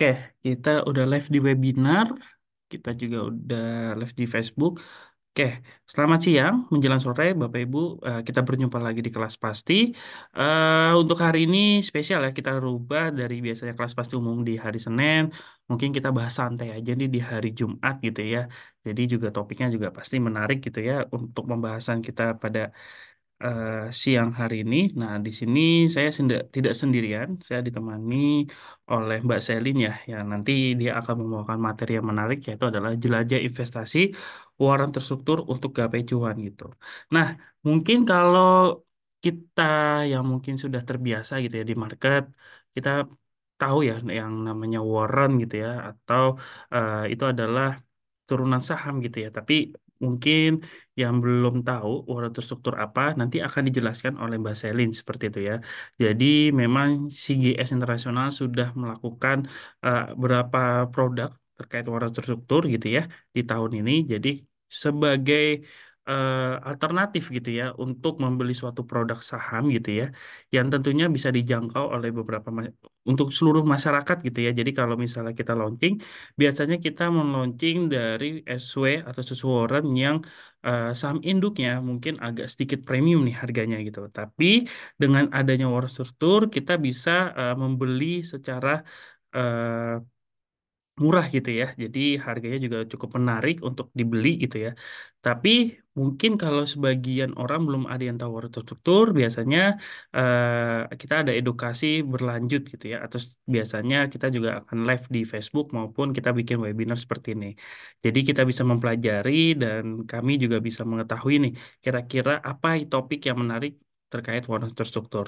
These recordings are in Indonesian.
Oke, kita udah live di webinar, kita juga udah live di Facebook. Oke, selamat siang, menjelang sore, Bapak Ibu. Kita berjumpa lagi di kelas pasti. Untuk hari ini spesial ya, kita rubah dari biasanya kelas pasti umum di hari Senin. Mungkin kita bahas santai aja nih di hari Jumat gitu ya. Jadi juga topiknya juga pasti menarik gitu ya untuk pembahasan kita pada siang hari ini. Nah, di sini saya tidak sendirian, saya ditemani oleh Mbak Selin ya, yang nanti dia akan membawakan materi yang menarik yaitu adalah jelajah investasi waran terstruktur untuk gapai cuan gitu. Nah, mungkin kalau kita yang mungkin sudah terbiasa gitu ya di market, kita tahu ya yang namanya warren gitu ya, atau itu adalah turunan saham gitu ya. Tapi mungkin yang belum tahu warna terstruktur apa nanti akan dijelaskan oleh Mbak Selin seperti itu ya. Jadi memang CGS Internasional sudah melakukan beberapa produk terkait warna terstruktur gitu ya di tahun ini. Jadi sebagai alternatif gitu ya untuk membeli suatu produk saham gitu ya yang tentunya bisa dijangkau oleh untuk seluruh masyarakat gitu ya. Jadi kalau misalnya kita launching biasanya kita meluncing dari SW atau seseorang yang saham induknya mungkin agak sedikit premium nih harganya gitu. Tapi dengan adanya war struktur kita bisa membeli secara eh, murah gitu ya. Jadi harganya juga cukup menarik untuk dibeli gitu ya. Tapi mungkin kalau sebagian orang belum ada yang tahu struktur, biasanya kita ada edukasi berlanjut gitu ya. Atau biasanya kita juga akan live di Facebook maupun kita bikin webinar seperti ini. Jadi kita bisa mempelajari dan kami juga bisa mengetahui nih kira-kira apa topik yang menarik terkait warna terstruktur.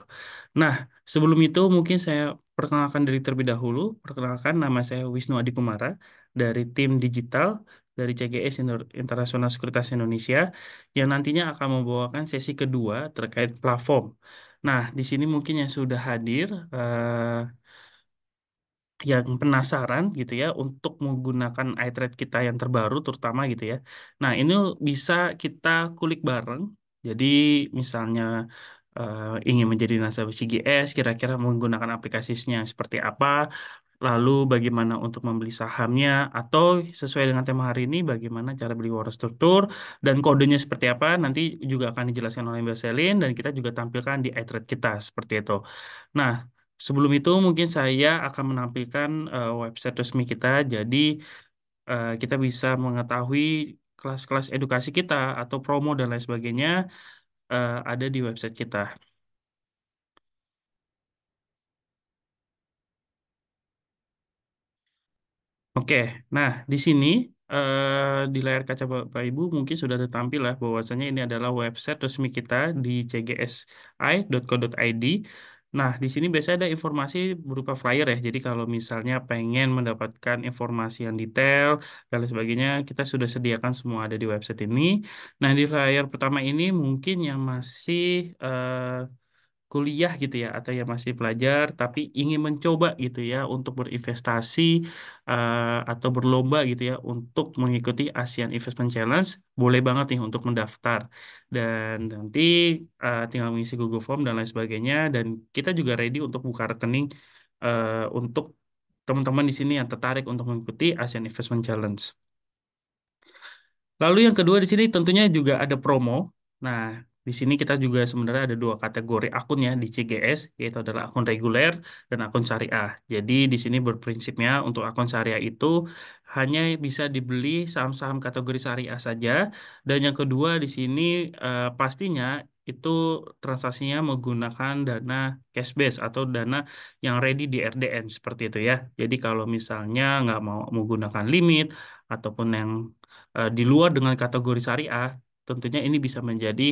Nah, sebelum itu mungkin saya perkenalkan diri terlebih dahulu. Perkenalkan nama saya Wisnu Adikumara dari tim digital dari CGS Internasional Sekuritas Indonesia yang nantinya akan membawakan sesi kedua terkait platform. Nah, di sini mungkin yang sudah hadir yang penasaran gitu ya untuk menggunakan iTrade kita yang terbaru terutama gitu ya. Nah, ini bisa kita kulik bareng. Jadi misalnya ingin menjadi nasabah CGS, kira-kira menggunakan aplikasinya seperti apa, lalu bagaimana untuk membeli sahamnya, atau sesuai dengan tema hari ini, bagaimana cara beli waran struktur, dan kodenya seperti apa, nanti juga akan dijelaskan oleh Mbak Selin, dan kita juga tampilkan di iTrade kita, seperti itu. Nah, sebelum itu mungkin saya akan menampilkan website resmi kita, jadi kita bisa mengetahui kelas-kelas edukasi kita, atau promo dan lain sebagainya, ada di website kita. Oke, nah di sini di layar kaca Bapak Ibu mungkin sudah tertampil lah bahwasanya ini adalah website resmi kita di cgsi.co.id. Nah, di sini biasanya ada informasi berupa flyer ya. Jadi kalau misalnya pengen mendapatkan informasi yang detail dan lain sebagainya, kita sudah sediakan semua ada di website ini. Nah, di layar pertama ini mungkin yang masih kuliah gitu ya atau yang masih pelajar tapi ingin mencoba gitu ya untuk berinvestasi atau berlomba gitu ya untuk mengikuti ASEAN Investment Challenge boleh banget nih untuk mendaftar dan nanti tinggal mengisi Google Form dan lain sebagainya dan kita juga ready untuk buka rekening untuk teman-teman di sini yang tertarik untuk mengikuti ASEAN Investment Challenge. Lalu yang kedua di sini tentunya juga ada promo. Nah, di sini kita juga sebenarnya ada dua kategori akun ya di CGS, yaitu adalah akun reguler dan akun syariah. Jadi di sini berprinsipnya untuk akun syariah itu hanya bisa dibeli saham-saham kategori syariah saja. Dan yang kedua di sini pastinya itu transaksinya menggunakan dana cash base atau dana yang ready di RDN seperti itu ya. Jadi kalau misalnya nggak mau menggunakan limit ataupun yang di luar dengan kategori syariah, tentunya ini bisa menjadi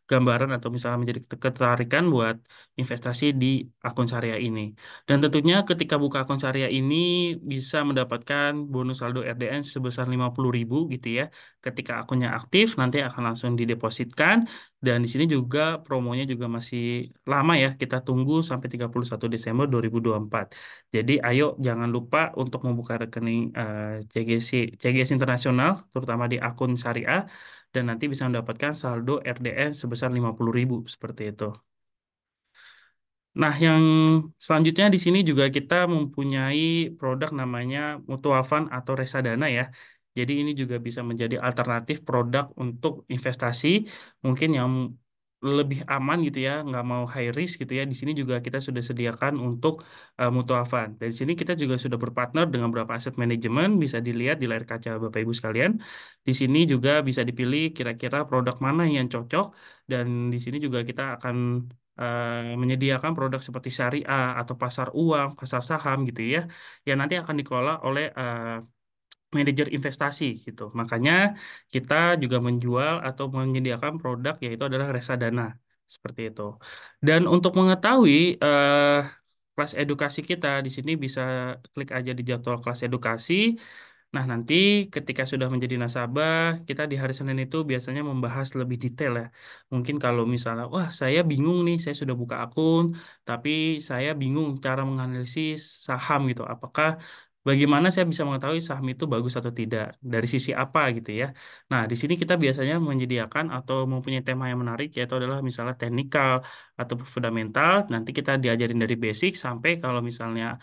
gambaran atau misalnya menjadi ketertarikan buat investasi di akun syariah ini. Dan tentunya ketika buka akun syariah ini bisa mendapatkan bonus saldo RDN sebesar 50.000 gitu ya. Ketika akunnya aktif nanti akan langsung didepositkan dan di sini juga promonya juga masih lama ya. Kita tunggu sampai 31 Desember 2024. Jadi ayo jangan lupa untuk membuka rekening CGS Internasional terutama di akun syariah dan nanti bisa mendapatkan saldo RDN sebesar 50.000 seperti itu. Nah, yang selanjutnya di sini juga kita mempunyai produk namanya mutual fund atau reksadana ya. Jadi ini juga bisa menjadi alternatif produk untuk investasi, mungkin yang lebih aman gitu ya, nggak mau high risk gitu ya. Di sini juga kita sudah sediakan untuk mutual fund. Dari sini kita juga sudah berpartner dengan beberapa aset manajemen, bisa dilihat di layar kaca Bapak Ibu sekalian. Di sini juga bisa dipilih kira-kira produk mana yang cocok, dan di sini juga kita akan menyediakan produk seperti syariah atau pasar uang, pasar saham gitu ya, yang nanti akan dikelola oleh manajer investasi gitu. Makanya kita juga menjual atau menyediakan produk yaitu adalah reksadana seperti itu. Dan untuk mengetahui kelas edukasi kita di sini bisa klik aja di jadwal kelas edukasi. Nah, nanti ketika sudah menjadi nasabah, kita di hari Senin itu biasanya membahas lebih detail ya. Mungkin kalau misalnya, wah saya bingung nih, saya sudah buka akun, tapi saya bingung cara menganalisis saham gitu. Apakah bagaimana saya bisa mengetahui saham itu bagus atau tidak? Dari sisi apa gitu ya. Nah, di sini kita biasanya menyediakan atau mempunyai tema yang menarik, yaitu adalah misalnya teknikal atau fundamental. Nanti kita diajarin dari basic sampai kalau misalnya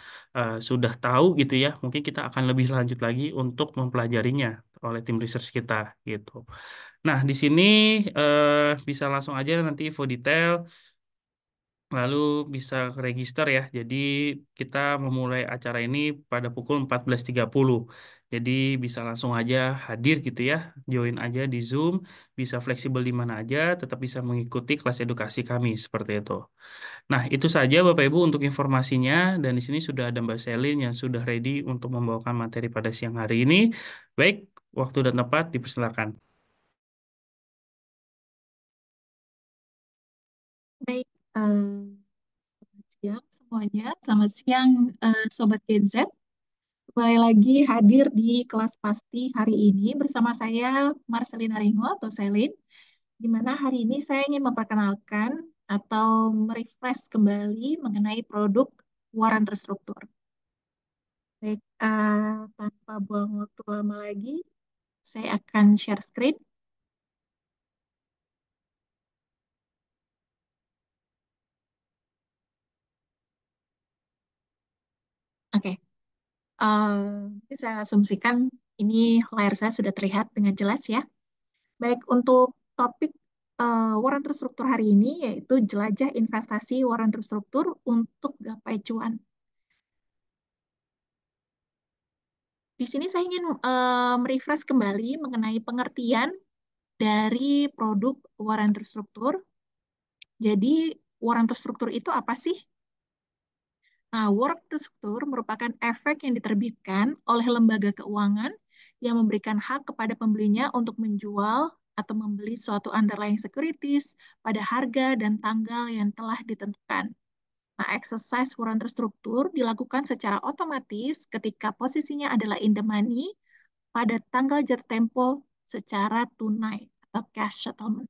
sudah tahu gitu ya, mungkin kita akan lebih lanjut lagi untuk mempelajarinya oleh tim research kita gitu. Nah, di sini bisa langsung aja nanti info detail, lalu bisa register ya. Jadi kita memulai acara ini pada pukul 14.30. Jadi bisa langsung aja hadir gitu ya, join aja di Zoom, bisa fleksibel di mana aja, tetap bisa mengikuti kelas edukasi kami seperti itu. Nah, itu saja Bapak Ibu untuk informasinya, dan di sini sudah ada Mbak Selin yang sudah ready untuk membawakan materi pada siang hari ini. Baik, waktu dan tempat dipersilakan. Baik, selamat siang semuanya. Selamat siang, Sobat Gen Z. Kembali lagi hadir di kelas pasti hari ini bersama saya, Marcelina Ringo atau Selin, di mana hari ini saya ingin memperkenalkan atau merefresh kembali mengenai produk waran terstruktur. Baik, tanpa buang waktu lama lagi, saya akan share screen. Oke, saya asumsikan ini layar saya sudah terlihat dengan jelas ya. Baik, untuk topik waran terstruktur hari ini yaitu jelajah investasi waran terstruktur untuk gapai cuan. Di sini saya ingin merefresh kembali mengenai pengertian dari produk waran terstruktur. Jadi, waran terstruktur itu apa sih? Nah, waran terstruktur merupakan efek yang diterbitkan oleh lembaga keuangan yang memberikan hak kepada pembelinya untuk menjual atau membeli suatu underlying securities pada harga dan tanggal yang telah ditentukan. Nah, exercise waran terstruktur dilakukan secara otomatis ketika posisinya adalah in the money pada tanggal jatuh tempo secara tunai atau cash settlement.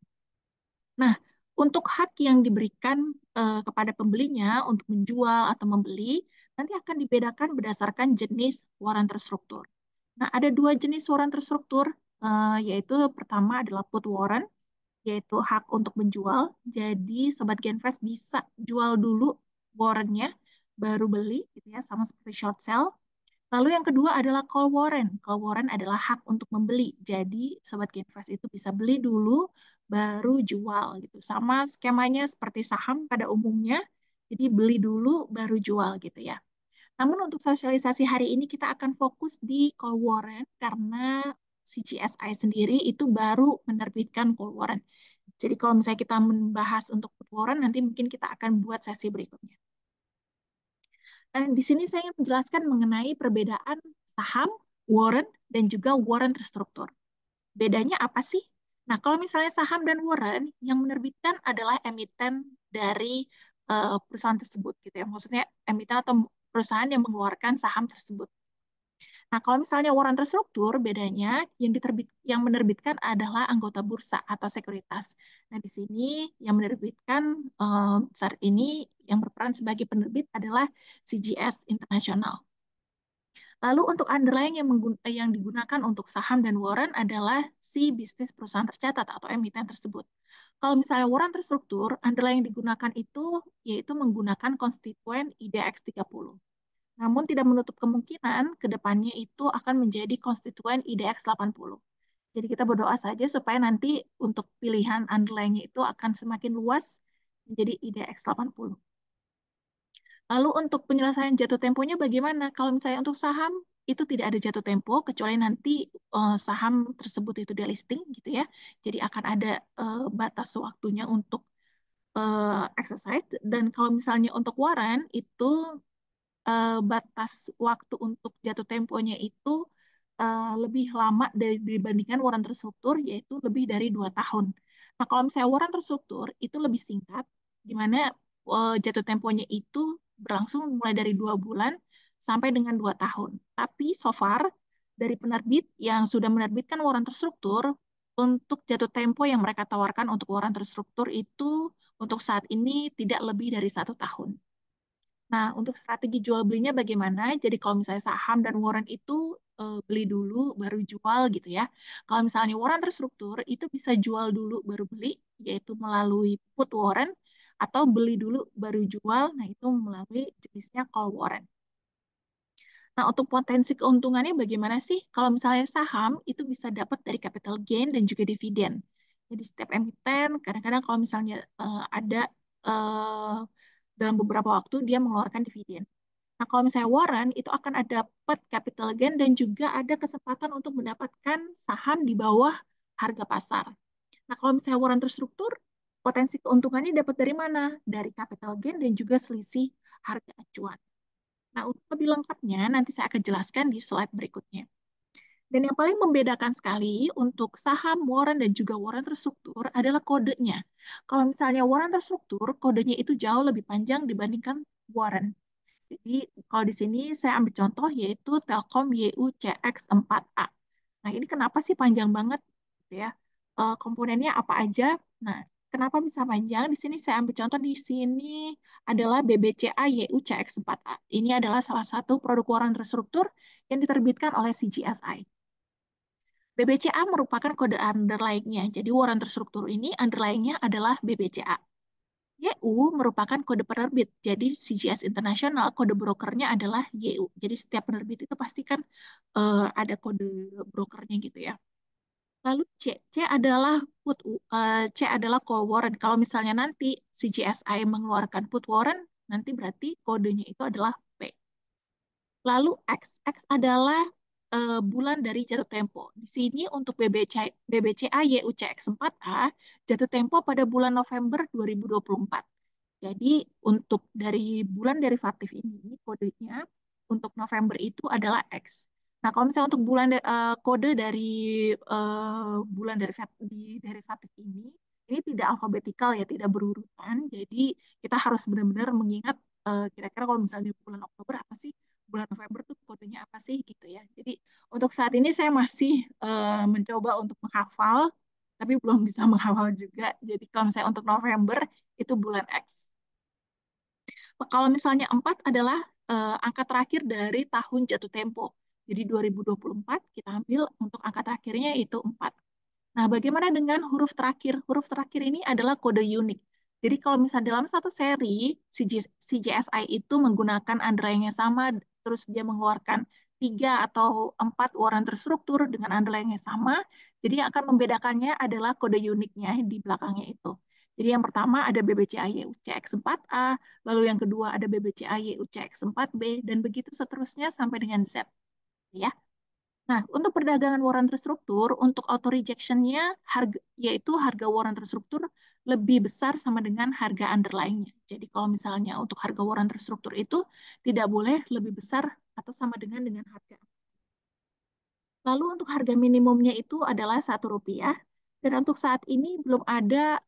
Nah, untuk hak yang diberikan kepada pembelinya untuk menjual atau membeli, nanti akan dibedakan berdasarkan jenis waran terstruktur. Nah, ada dua jenis waran terstruktur, yaitu pertama adalah put warrant, yaitu hak untuk menjual. Jadi, Sobat Genvest bisa jual dulu warrantnya, baru beli, gitu ya, sama seperti short sell. Lalu yang kedua adalah call warrant. Call warrant adalah hak untuk membeli. Jadi Sobat Ginvest itu bisa beli dulu, baru jual gitu. Sama skemanya seperti saham pada umumnya. Jadi beli dulu, baru jual gitu ya. Namun untuk sosialisasi hari ini kita akan fokus di call warrant karena CGSI sendiri itu baru menerbitkan call warrant. Jadi kalau misalnya kita membahas untuk put warrant, nanti mungkin kita akan buat sesi berikutnya. Di sini saya ingin menjelaskan mengenai perbedaan saham, warrant, dan juga warrant terstruktur. Bedanya apa sih? Nah, kalau misalnya saham dan warrant, yang menerbitkan adalah emiten dari perusahaan tersebut, gitu ya. Maksudnya emiten atau perusahaan yang mengeluarkan saham tersebut. Nah, kalau misalnya warrant terstruktur, bedanya yang menerbitkan adalah anggota bursa atau sekuritas. Nah, di sini yang menerbitkan saat ini yang berperan sebagai penerbit adalah CGS Internasional. Lalu untuk underlying yang digunakan untuk saham dan warrant adalah si bisnis perusahaan tercatat atau emiten tersebut. Kalau misalnya warrant terstruktur, underlying yang digunakan itu yaitu menggunakan konstituen IDX 30. Namun tidak menutup kemungkinan ke depannya itu akan menjadi konstituen IDX 80. Jadi kita berdoa saja supaya nanti untuk pilihan underlying-nya itu akan semakin luas menjadi IDX 80. Lalu untuk penyelesaian jatuh temponya bagaimana? Kalau misalnya untuk saham itu tidak ada jatuh tempo kecuali nanti saham tersebut itu delisting gitu ya. Jadi akan ada batas waktunya untuk exercise. Dan kalau misalnya untuk warrant itu batas waktu untuk jatuh temponya itu lebih lama dibandingkan waran terstruktur, yaitu lebih dari 2 tahun. Nah, kalau misalnya waran terstruktur itu lebih singkat, di mana jatuh temponya itu berlangsung mulai dari 2 bulan sampai dengan 2 tahun. Tapi so far dari penerbit yang sudah menerbitkan waran terstruktur, untuk jatuh tempo yang mereka tawarkan untuk waran terstruktur itu untuk saat ini tidak lebih dari 1 tahun. Nah, untuk strategi jual belinya bagaimana? Jadi kalau misalnya saham dan warrant itu beli dulu baru jual gitu ya. Kalau misalnya warrant terstruktur itu bisa jual dulu baru beli, yaitu melalui put warrant atau beli dulu baru jual, nah itu melalui jenisnya call warrant. Nah, untuk potensi keuntungannya bagaimana sih? Kalau misalnya saham itu bisa dapat dari capital gain dan juga dividen. Jadi setiap emiten kadang-kadang kalau misalnya ada eh, dalam beberapa waktu dia mengeluarkan dividen. Nah, kalau misalnya warrant itu akan ada dapat capital gain dan juga ada kesempatan untuk mendapatkan saham di bawah harga pasar. Nah, kalau misalnya warrant terstruktur, potensi keuntungannya dapat dari mana? Dari capital gain dan juga selisih harga acuan. Nah, untuk lebih lengkapnya nanti saya akan jelaskan di slide berikutnya. Dan yang paling membedakan sekali untuk saham, warrant, dan juga warrant terstruktur adalah kodenya. Kalau misalnya warrant terstruktur, kodenya itu jauh lebih panjang dibandingkan warrant. Jadi kalau di sini saya ambil contoh yaitu Telkom YUCX4A. Nah, ini kenapa sih panjang banget gitu ya? Komponennya apa aja? Nah, kenapa bisa panjang? Di sini saya ambil contoh di sini adalah BBCA YUCX4A. Ini adalah salah satu produk waran terstruktur yang diterbitkan oleh CGSI. BBCA merupakan kode underlying-nya. Jadi waran terstruktur ini underlying-nya adalah BBCA. YU merupakan kode penerbit. Jadi CGS International kode brokernya adalah YU. Jadi setiap penerbit itu pasti kan ada kode brokernya gitu ya. Lalu C adalah C adalah call warrant. Kalau misalnya nanti CGSI mengeluarkan put warrant, nanti berarti kodenya itu adalah P. Lalu X adalah bulan dari jatuh tempo. Di sini untuk BBCA YUCX4A jatuh tempo pada bulan November 2024. Jadi untuk dari bulan derivatif ini kodenya untuk November itu adalah X. Nah, kalau misalnya untuk kode dari bulan derivatif ini tidak alfabetikal ya, tidak berurutan. Jadi kita harus benar-benar mengingat kira-kira kalau misalnya bulan Oktober apa sih, bulan November tuh kodenya apa sih gitu ya. Jadi untuk saat ini saya masih mencoba untuk menghafal, tapi belum bisa menghafal juga. Jadi kalau misalnya untuk November itu bulan X. Kalau misalnya 4 adalah angka terakhir dari tahun jatuh tempo. Jadi 2024 kita ambil untuk angka terakhirnya itu 4. Nah, bagaimana dengan huruf terakhir? Huruf terakhir ini adalah kode unik. Jadi kalau misalnya dalam satu seri, CGSI itu menggunakan underlying yang sama, terus dia mengeluarkan 3 atau 4 waran terstruktur dengan underlying yang sama, jadi yang akan membedakannya adalah kode uniknya di belakangnya itu. Jadi yang pertama ada BBCAYUCX4A, lalu yang kedua ada BBCAYUCX4B, dan begitu seterusnya sampai dengan Z. Ya. Nah, untuk perdagangan waran terstruktur, untuk auto rejection-nya yaitu harga waran terstruktur lebih besar sama dengan harga underlying-nya. Jadi kalau misalnya untuk harga waran terstruktur itu tidak boleh lebih besar atau sama dengan harga. Lalu untuk harga minimumnya itu adalah Rp1. Dan untuk saat ini belum ada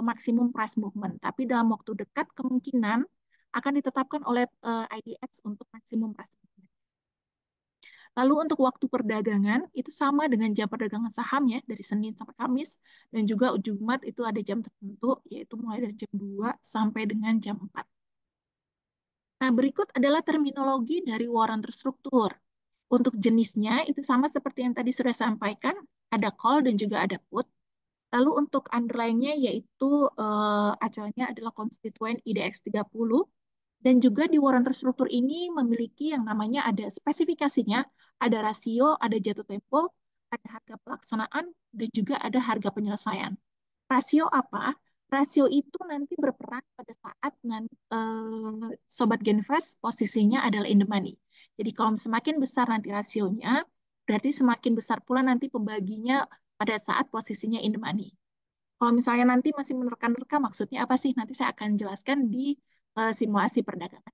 maksimum price movement. Tapi dalam waktu dekat kemungkinan akan ditetapkan oleh IDX untuk maksimum price movement. Lalu untuk waktu perdagangan itu sama dengan jam perdagangan saham ya, dari Senin sampai Kamis, dan juga Jumat itu ada jam tertentu, yaitu mulai dari jam 2 sampai dengan jam 4. Nah, berikut adalah terminologi dari waran terstruktur. Untuk jenisnya itu sama seperti yang tadi sudah sampaikan, ada call dan juga ada put. Lalu untuk underlying-nya yaitu acuannya adalah konstituen IDX 30. Dan juga di warrant terstruktur ini memiliki yang namanya ada spesifikasinya, ada rasio, ada jatuh tempo, ada harga pelaksanaan, dan juga ada harga penyelesaian. Rasio apa? Rasio itu nanti berperan pada saat Sobat Genvest posisinya adalah in the money. Jadi kalau semakin besar nanti rasionya, berarti semakin besar pula nanti pembaginya pada saat posisinya in the money. Kalau misalnya nanti masih menerka-nerka, maksudnya apa sih? Nanti saya akan jelaskan di simulasi perdagangan.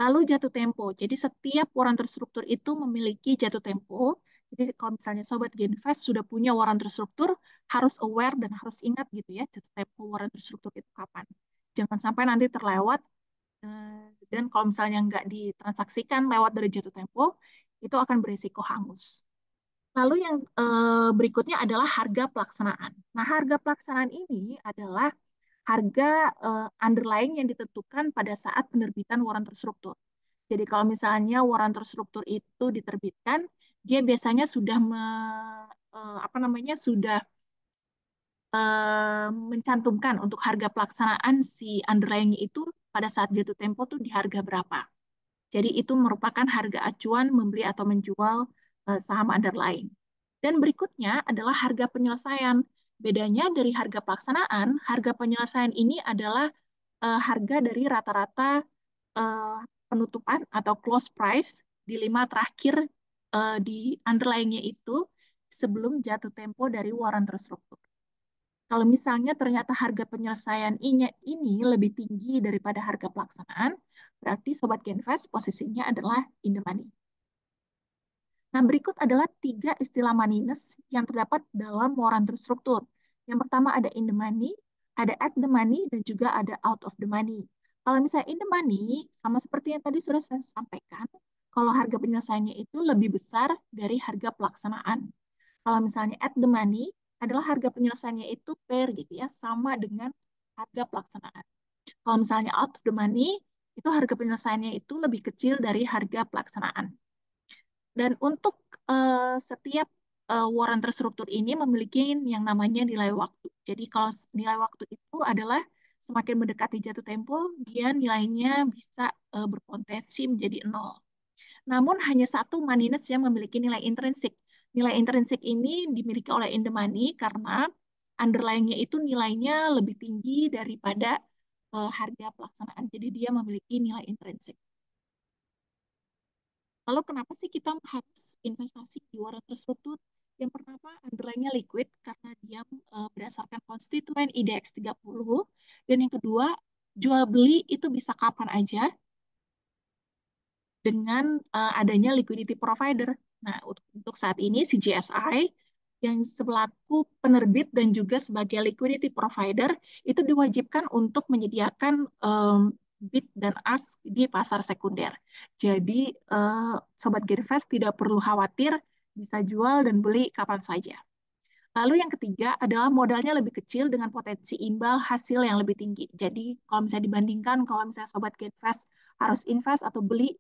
Lalu jatuh tempo. Jadi setiap waran terstruktur itu memiliki jatuh tempo. Jadi kalau misalnya Sobat Genvest sudah punya waran terstruktur, harus aware dan harus ingat gitu ya, jatuh tempo waran terstruktur itu kapan. Jangan sampai nanti terlewat, dan kalau misalnya nggak ditransaksikan lewat dari jatuh tempo, itu akan berisiko hangus. Lalu yang berikutnya adalah harga pelaksanaan. Nah, harga pelaksanaan ini adalah harga underlying yang ditentukan pada saat penerbitan waran terstruktur. Jadi kalau misalnya waran terstruktur itu diterbitkan, dia biasanya sudah apa namanya sudah mencantumkan untuk harga pelaksanaan si underlying itu pada saat jatuh tempo tuh di harga berapa. Jadi itu merupakan harga acuan membeli atau menjual saham underlying. Dan berikutnya adalah harga penyelesaian. Bedanya dari harga pelaksanaan, harga penyelesaian ini adalah harga dari rata-rata eh, penutupan atau close price di 5 terakhir di underlying-nya itu sebelum jatuh tempo dari waran terstruktur. Kalau misalnya ternyata harga penyelesaian ini lebih tinggi daripada harga pelaksanaan, berarti Sobat Genvest posisinya adalah in the money. Nah, berikut adalah 3 istilah moneyness yang terdapat dalam waran terstruktur. Yang pertama ada in the money, ada at the money, dan juga ada out of the money. Kalau misalnya in the money, sama seperti yang tadi sudah saya sampaikan, kalau harga penyelesaiannya itu lebih besar dari harga pelaksanaan. Kalau misalnya at the money, adalah harga penyelesaiannya itu pair gitu ya, sama dengan harga pelaksanaan. Kalau misalnya out of the money, itu harga penyelesaiannya itu lebih kecil dari harga pelaksanaan. Dan untuk setiap waran terstruktur ini memiliki yang namanya nilai waktu. Jadi kalau nilai waktu itu adalah semakin mendekati jatuh tempo, dia nilainya bisa berpotensi menjadi nol. Namun hanya satu moneyness yang memiliki nilai intrinsik. Nilai intrinsik ini dimiliki oleh in the money karena underlying-nya itu nilainya lebih tinggi daripada harga pelaksanaan. Jadi dia memiliki nilai intrinsik. Lalu kenapa sih kita harus investasi di waran terstruktur? Yang pertama, underlying-nya liquid karena dia berdasarkan konstituen IDX 30. Dan yang kedua, jual beli itu bisa kapan aja dengan adanya liquidity provider. Nah, untuk saat ini CGSI yang selaku penerbit dan juga sebagai liquidity provider itu diwajibkan untuk menyediakan bid dan ask di pasar sekunder. Jadi, Sobat Gervest tidak perlu khawatir bisa jual dan beli kapan saja. Lalu yang ketiga adalah modalnya lebih kecil dengan potensi imbal hasil yang lebih tinggi. Jadi kalau misalnya dibandingkan, kalau misalnya Sobat Getinvest harus invest atau beli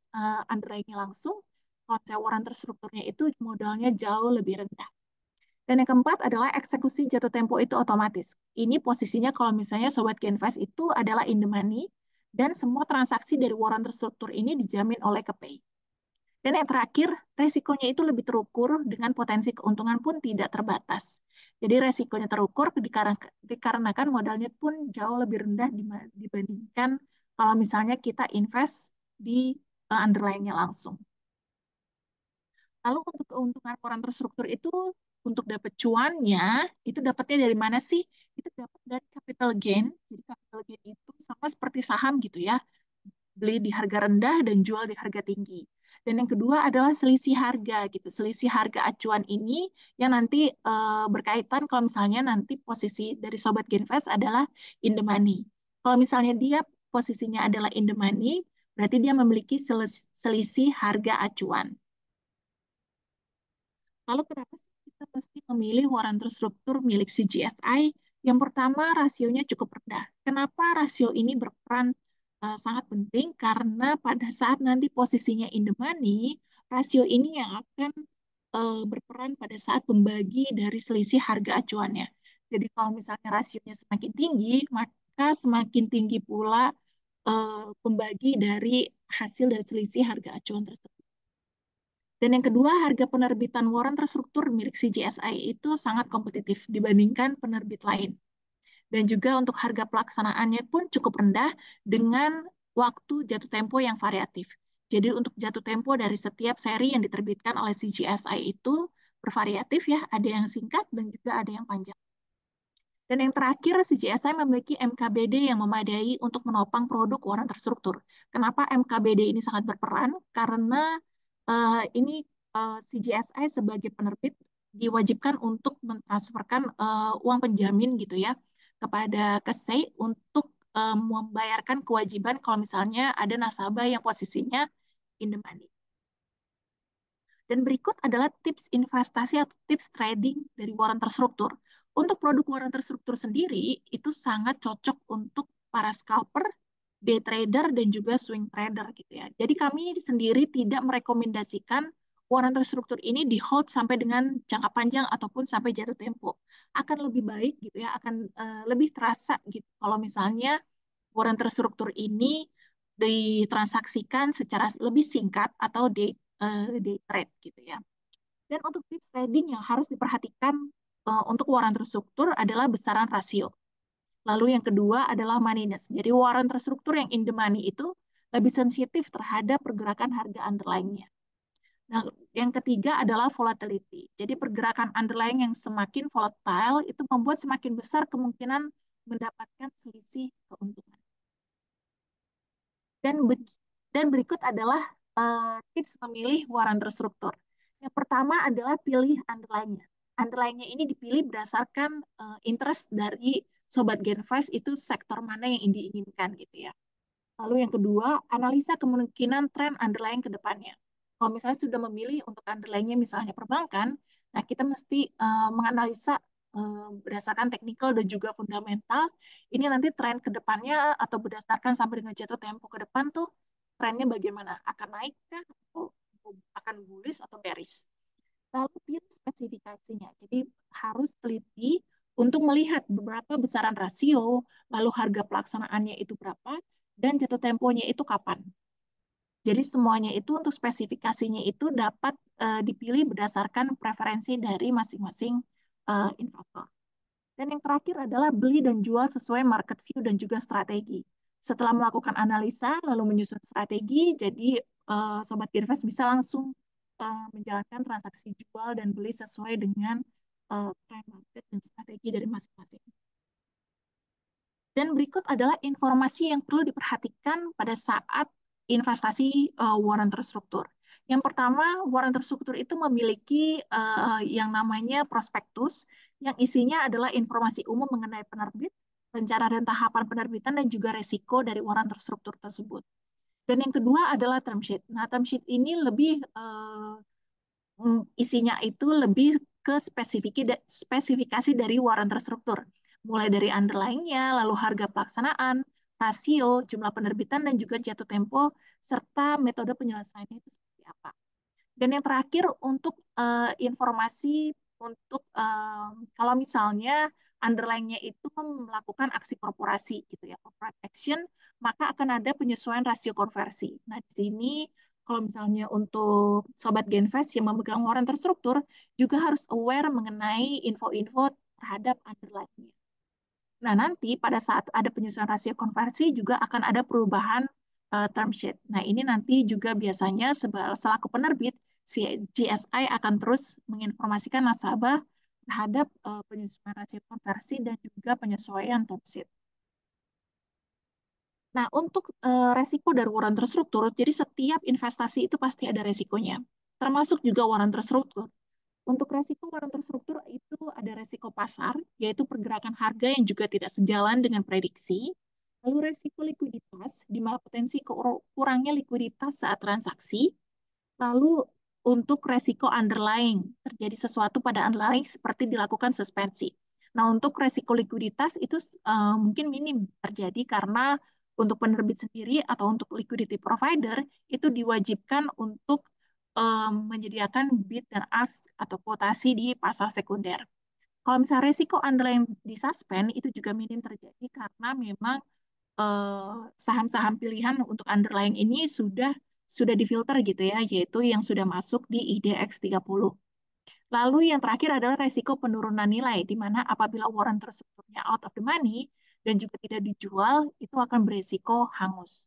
underlying langsung, kalau misalnya waran terstrukturnya itu modalnya jauh lebih rendah. Dan yang keempat adalah eksekusi jatuh tempo itu otomatis. Ini posisinya kalau misalnya Sobat Genvest itu adalah in the money, dan semua transaksi dari waran terstruktur ini dijamin oleh KPI. Dan yang terakhir, resikonya itu lebih terukur dengan potensi keuntungan pun tidak terbatas. Jadi resikonya terukur dikarenakan modalnya pun jauh lebih rendah dibandingkan kalau misalnya kita invest di underlying-nya langsung. Lalu untuk keuntungan orang terstruktur itu untuk dapat cuannya itu dapatnya dari mana sih? Itu dapat dari capital gain. Jadi capital gain itu sama seperti saham gitu ya, beli di harga rendah dan jual di harga tinggi. Dan yang kedua adalah selisih harga gitu. Selisih harga acuan ini yang nanti berkaitan kalau misalnya nanti posisi dari Sobat Genvest adalah in the money. Kalau misalnya dia posisinya adalah in the money, berarti dia memiliki selisih harga acuan. Lalu kenapa sih kita mesti memilih waran terstruktur milik CGSI? Yang pertama, rasionya cukup rendah. Kenapa rasio ini berperan sangat penting? Karena pada saat nanti posisinya in the money, rasio ini yang akan berperan pada saat pembagi dari selisih harga acuannya. Jadi kalau misalnya rasionya semakin tinggi, maka semakin tinggi pula pembagi dari hasil dari selisih harga acuan tersebut. Dan yang kedua, harga penerbitan waran terstruktur milik CGSI itu sangat kompetitif dibandingkan penerbit lain. Dan juga untuk harga pelaksanaannya pun cukup rendah dengan waktu jatuh tempo yang variatif. Jadi untuk jatuh tempo dari setiap seri yang diterbitkan oleh CGSI itu bervariatif ya, ada yang singkat dan juga ada yang panjang. Dan yang terakhir, CGSI memiliki MKBD yang memadai untuk menopang produk waran terstruktur. Kenapa MKBD ini sangat berperan? Karena ini CGSI sebagai penerbit diwajibkan untuk mentransferkan uang penjamin gitu ya kepada KSEI untuk membayarkan kewajiban kalau misalnya ada nasabah yang posisinya in the money. Dan berikut adalah tips investasi atau tips trading dari waran terstruktur. Untuk produk waran terstruktur sendiri, itu sangat cocok untuk para scalper, day trader, dan juga swing trader gitu ya. Jadi kami sendiri tidak merekomendasikan waran terstruktur ini di hold sampai dengan jangka panjang ataupun sampai jatuh tempo. Akan lebih baik gitu ya, akan lebih terasa gitu kalau misalnya waran terstruktur ini ditransaksikan secara lebih singkat atau day trade gitu ya. Dan untuk tips trading yang harus diperhatikan untuk waran terstruktur adalah besaran rasio. Lalu yang kedua adalah moneyness. Jadi waran terstruktur yang in the money itu lebih sensitif terhadap pergerakan harga underlying-nya. Nah, yang ketiga adalah volatility. Jadi pergerakan underlying yang semakin volatile itu membuat semakin besar kemungkinan mendapatkan selisih keuntungan. Dan dan berikut adalah tips memilih waran terstruktur. Yang pertama adalah pilih underlying-nya. Underlying-nya ini dipilih berdasarkan interest dari sobat Genvest itu sektor mana yang diinginkan gitu ya. Lalu yang kedua, analisa kemungkinan tren underlying ke depannya. Kalau misalnya sudah memilih untuk underlying-nya misalnya perbankan, nah kita mesti menganalisa berdasarkan teknikal dan juga fundamental. Ini nanti tren ke depannya atau berdasarkan sampai dengan jatuh tempo ke depan tuh trennya bagaimana? Akan naik kah atau akan bullish atau bearish? Lalu pilih spesifikasinya. Jadi harus teliti untuk melihat beberapa besaran rasio, lalu harga pelaksanaannya itu berapa, dan jatuh temponya itu kapan. Jadi semuanya itu untuk spesifikasinya itu dapat dipilih berdasarkan preferensi dari masing-masing investor. Dan yang terakhir adalah beli dan jual sesuai market view dan juga strategi. Setelah melakukan analisa, lalu menyusun strategi, jadi Sobat Invest bisa langsung menjalankan transaksi jual dan beli sesuai dengan trend market dan strategi dari masing-masing. Dan berikut adalah informasi yang perlu diperhatikan pada saat investasi waran terstruktur. Yang pertama, waran terstruktur itu memiliki yang namanya prospektus, yang isinya adalah informasi umum mengenai penerbit, rencana dan tahapan penerbitan, dan juga resiko dari waran terstruktur tersebut. Dan yang kedua adalah term sheet. Nah, term sheet ini lebih isinya itu lebih ke spesifikasi dari waran terstruktur, mulai dari underlying-nya, lalu harga pelaksanaan, rasio, jumlah penerbitan, dan juga jatuh tempo, serta metode penyelesaiannya itu seperti apa. Dan yang terakhir untuk informasi untuk kalau misalnya underlying-nya itu melakukan aksi korporasi gitu ya, corporate action, maka akan ada penyesuaian rasio konversi. Nah, di sini kalau misalnya untuk sobat Genvest yang memegang waran terstruktur juga harus aware mengenai info-info terhadap underlying-nya. Nah, nanti pada saat ada penyesuaian rasio konversi juga akan ada perubahan term sheet. Nah, ini nanti juga biasanya selaku penerbit, si GSI akan terus menginformasikan nasabah terhadap penyesuaian rasio konversi dan juga penyesuaian term sheet. Nah, untuk resiko dari waran terstruktur, jadi setiap investasi itu pasti ada resikonya, termasuk juga waran terstruktur. Untuk resiko waran terstruktur itu ada resiko pasar, yaitu pergerakan harga yang juga tidak sejalan dengan prediksi. Lalu resiko likuiditas, di mana potensi kurangnya likuiditas saat transaksi. Lalu untuk resiko underlying, terjadi sesuatu pada underlying seperti dilakukan suspensi. Nah, untuk resiko likuiditas itu mungkin minim terjadi karena untuk penerbit sendiri atau untuk liquidity provider itu diwajibkan untuk menyediakan bid dan ask atau kuotasi di pasar sekunder. Kalau misalnya resiko underlying disuspend itu juga minim terjadi karena memang saham-saham pilihan untuk underlying ini sudah difilter gitu ya, yaitu yang sudah masuk di IDX 30. Lalu yang terakhir adalah resiko penurunan nilai, di mana apabila warrant terstrukturnya out of the money dan juga tidak dijual, itu akan beresiko hangus.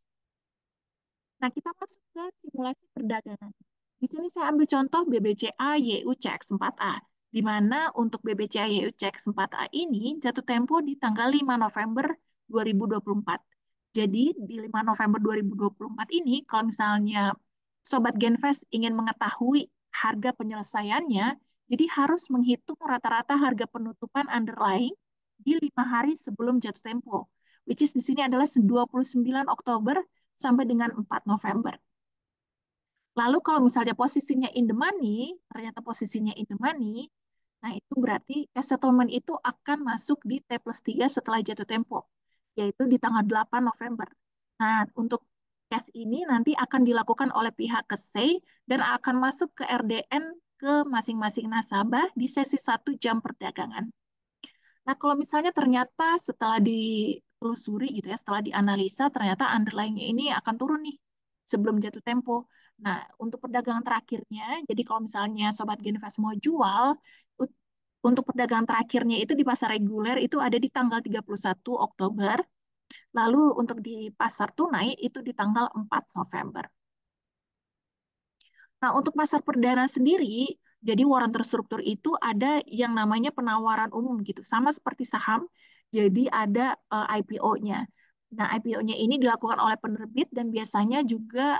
Nah, kita masuk ke simulasi perdagangan. Di sini saya ambil contoh BBCA YUCX4A, di mana untuk BBCA YUCX4A ini jatuh tempo di tanggal 5 November 2024. Jadi di 5 November 2024 ini, kalau misalnya Sobat Genvest ingin mengetahui harga penyelesaiannya, jadi harus menghitung rata-rata harga penutupan underlying di 5 hari sebelum jatuh tempo, which is di sini adalah 29 Oktober sampai dengan 4 November. Lalu kalau misalnya posisinya in the money, ternyata posisinya in the money, nah itu berarti cash settlement itu akan masuk di T plus 3 setelah jatuh tempo, yaitu di tanggal 8 November. Nah, untuk cash ini nanti akan dilakukan oleh pihak KSEI dan akan masuk ke RDN ke masing-masing nasabah di sesi 1 jam perdagangan. Nah, kalau misalnya ternyata setelah ditelusuri gitu ya, setelah dianalisa, ternyata underlying-nya ini akan turun nih sebelum jatuh tempo. Nah, untuk perdagangan terakhirnya, jadi kalau misalnya Sobat Genvest mau jual, untuk perdagangan terakhirnya itu di pasar reguler itu ada di tanggal 31 Oktober, lalu untuk di pasar tunai itu di tanggal 4 November. Nah, untuk pasar perdana sendiri, jadi warrant terstruktur itu ada yang namanya penawaran umum gitu, sama seperti saham. Jadi ada IPO-nya. Nah, IPO-nya ini dilakukan oleh penerbit dan biasanya juga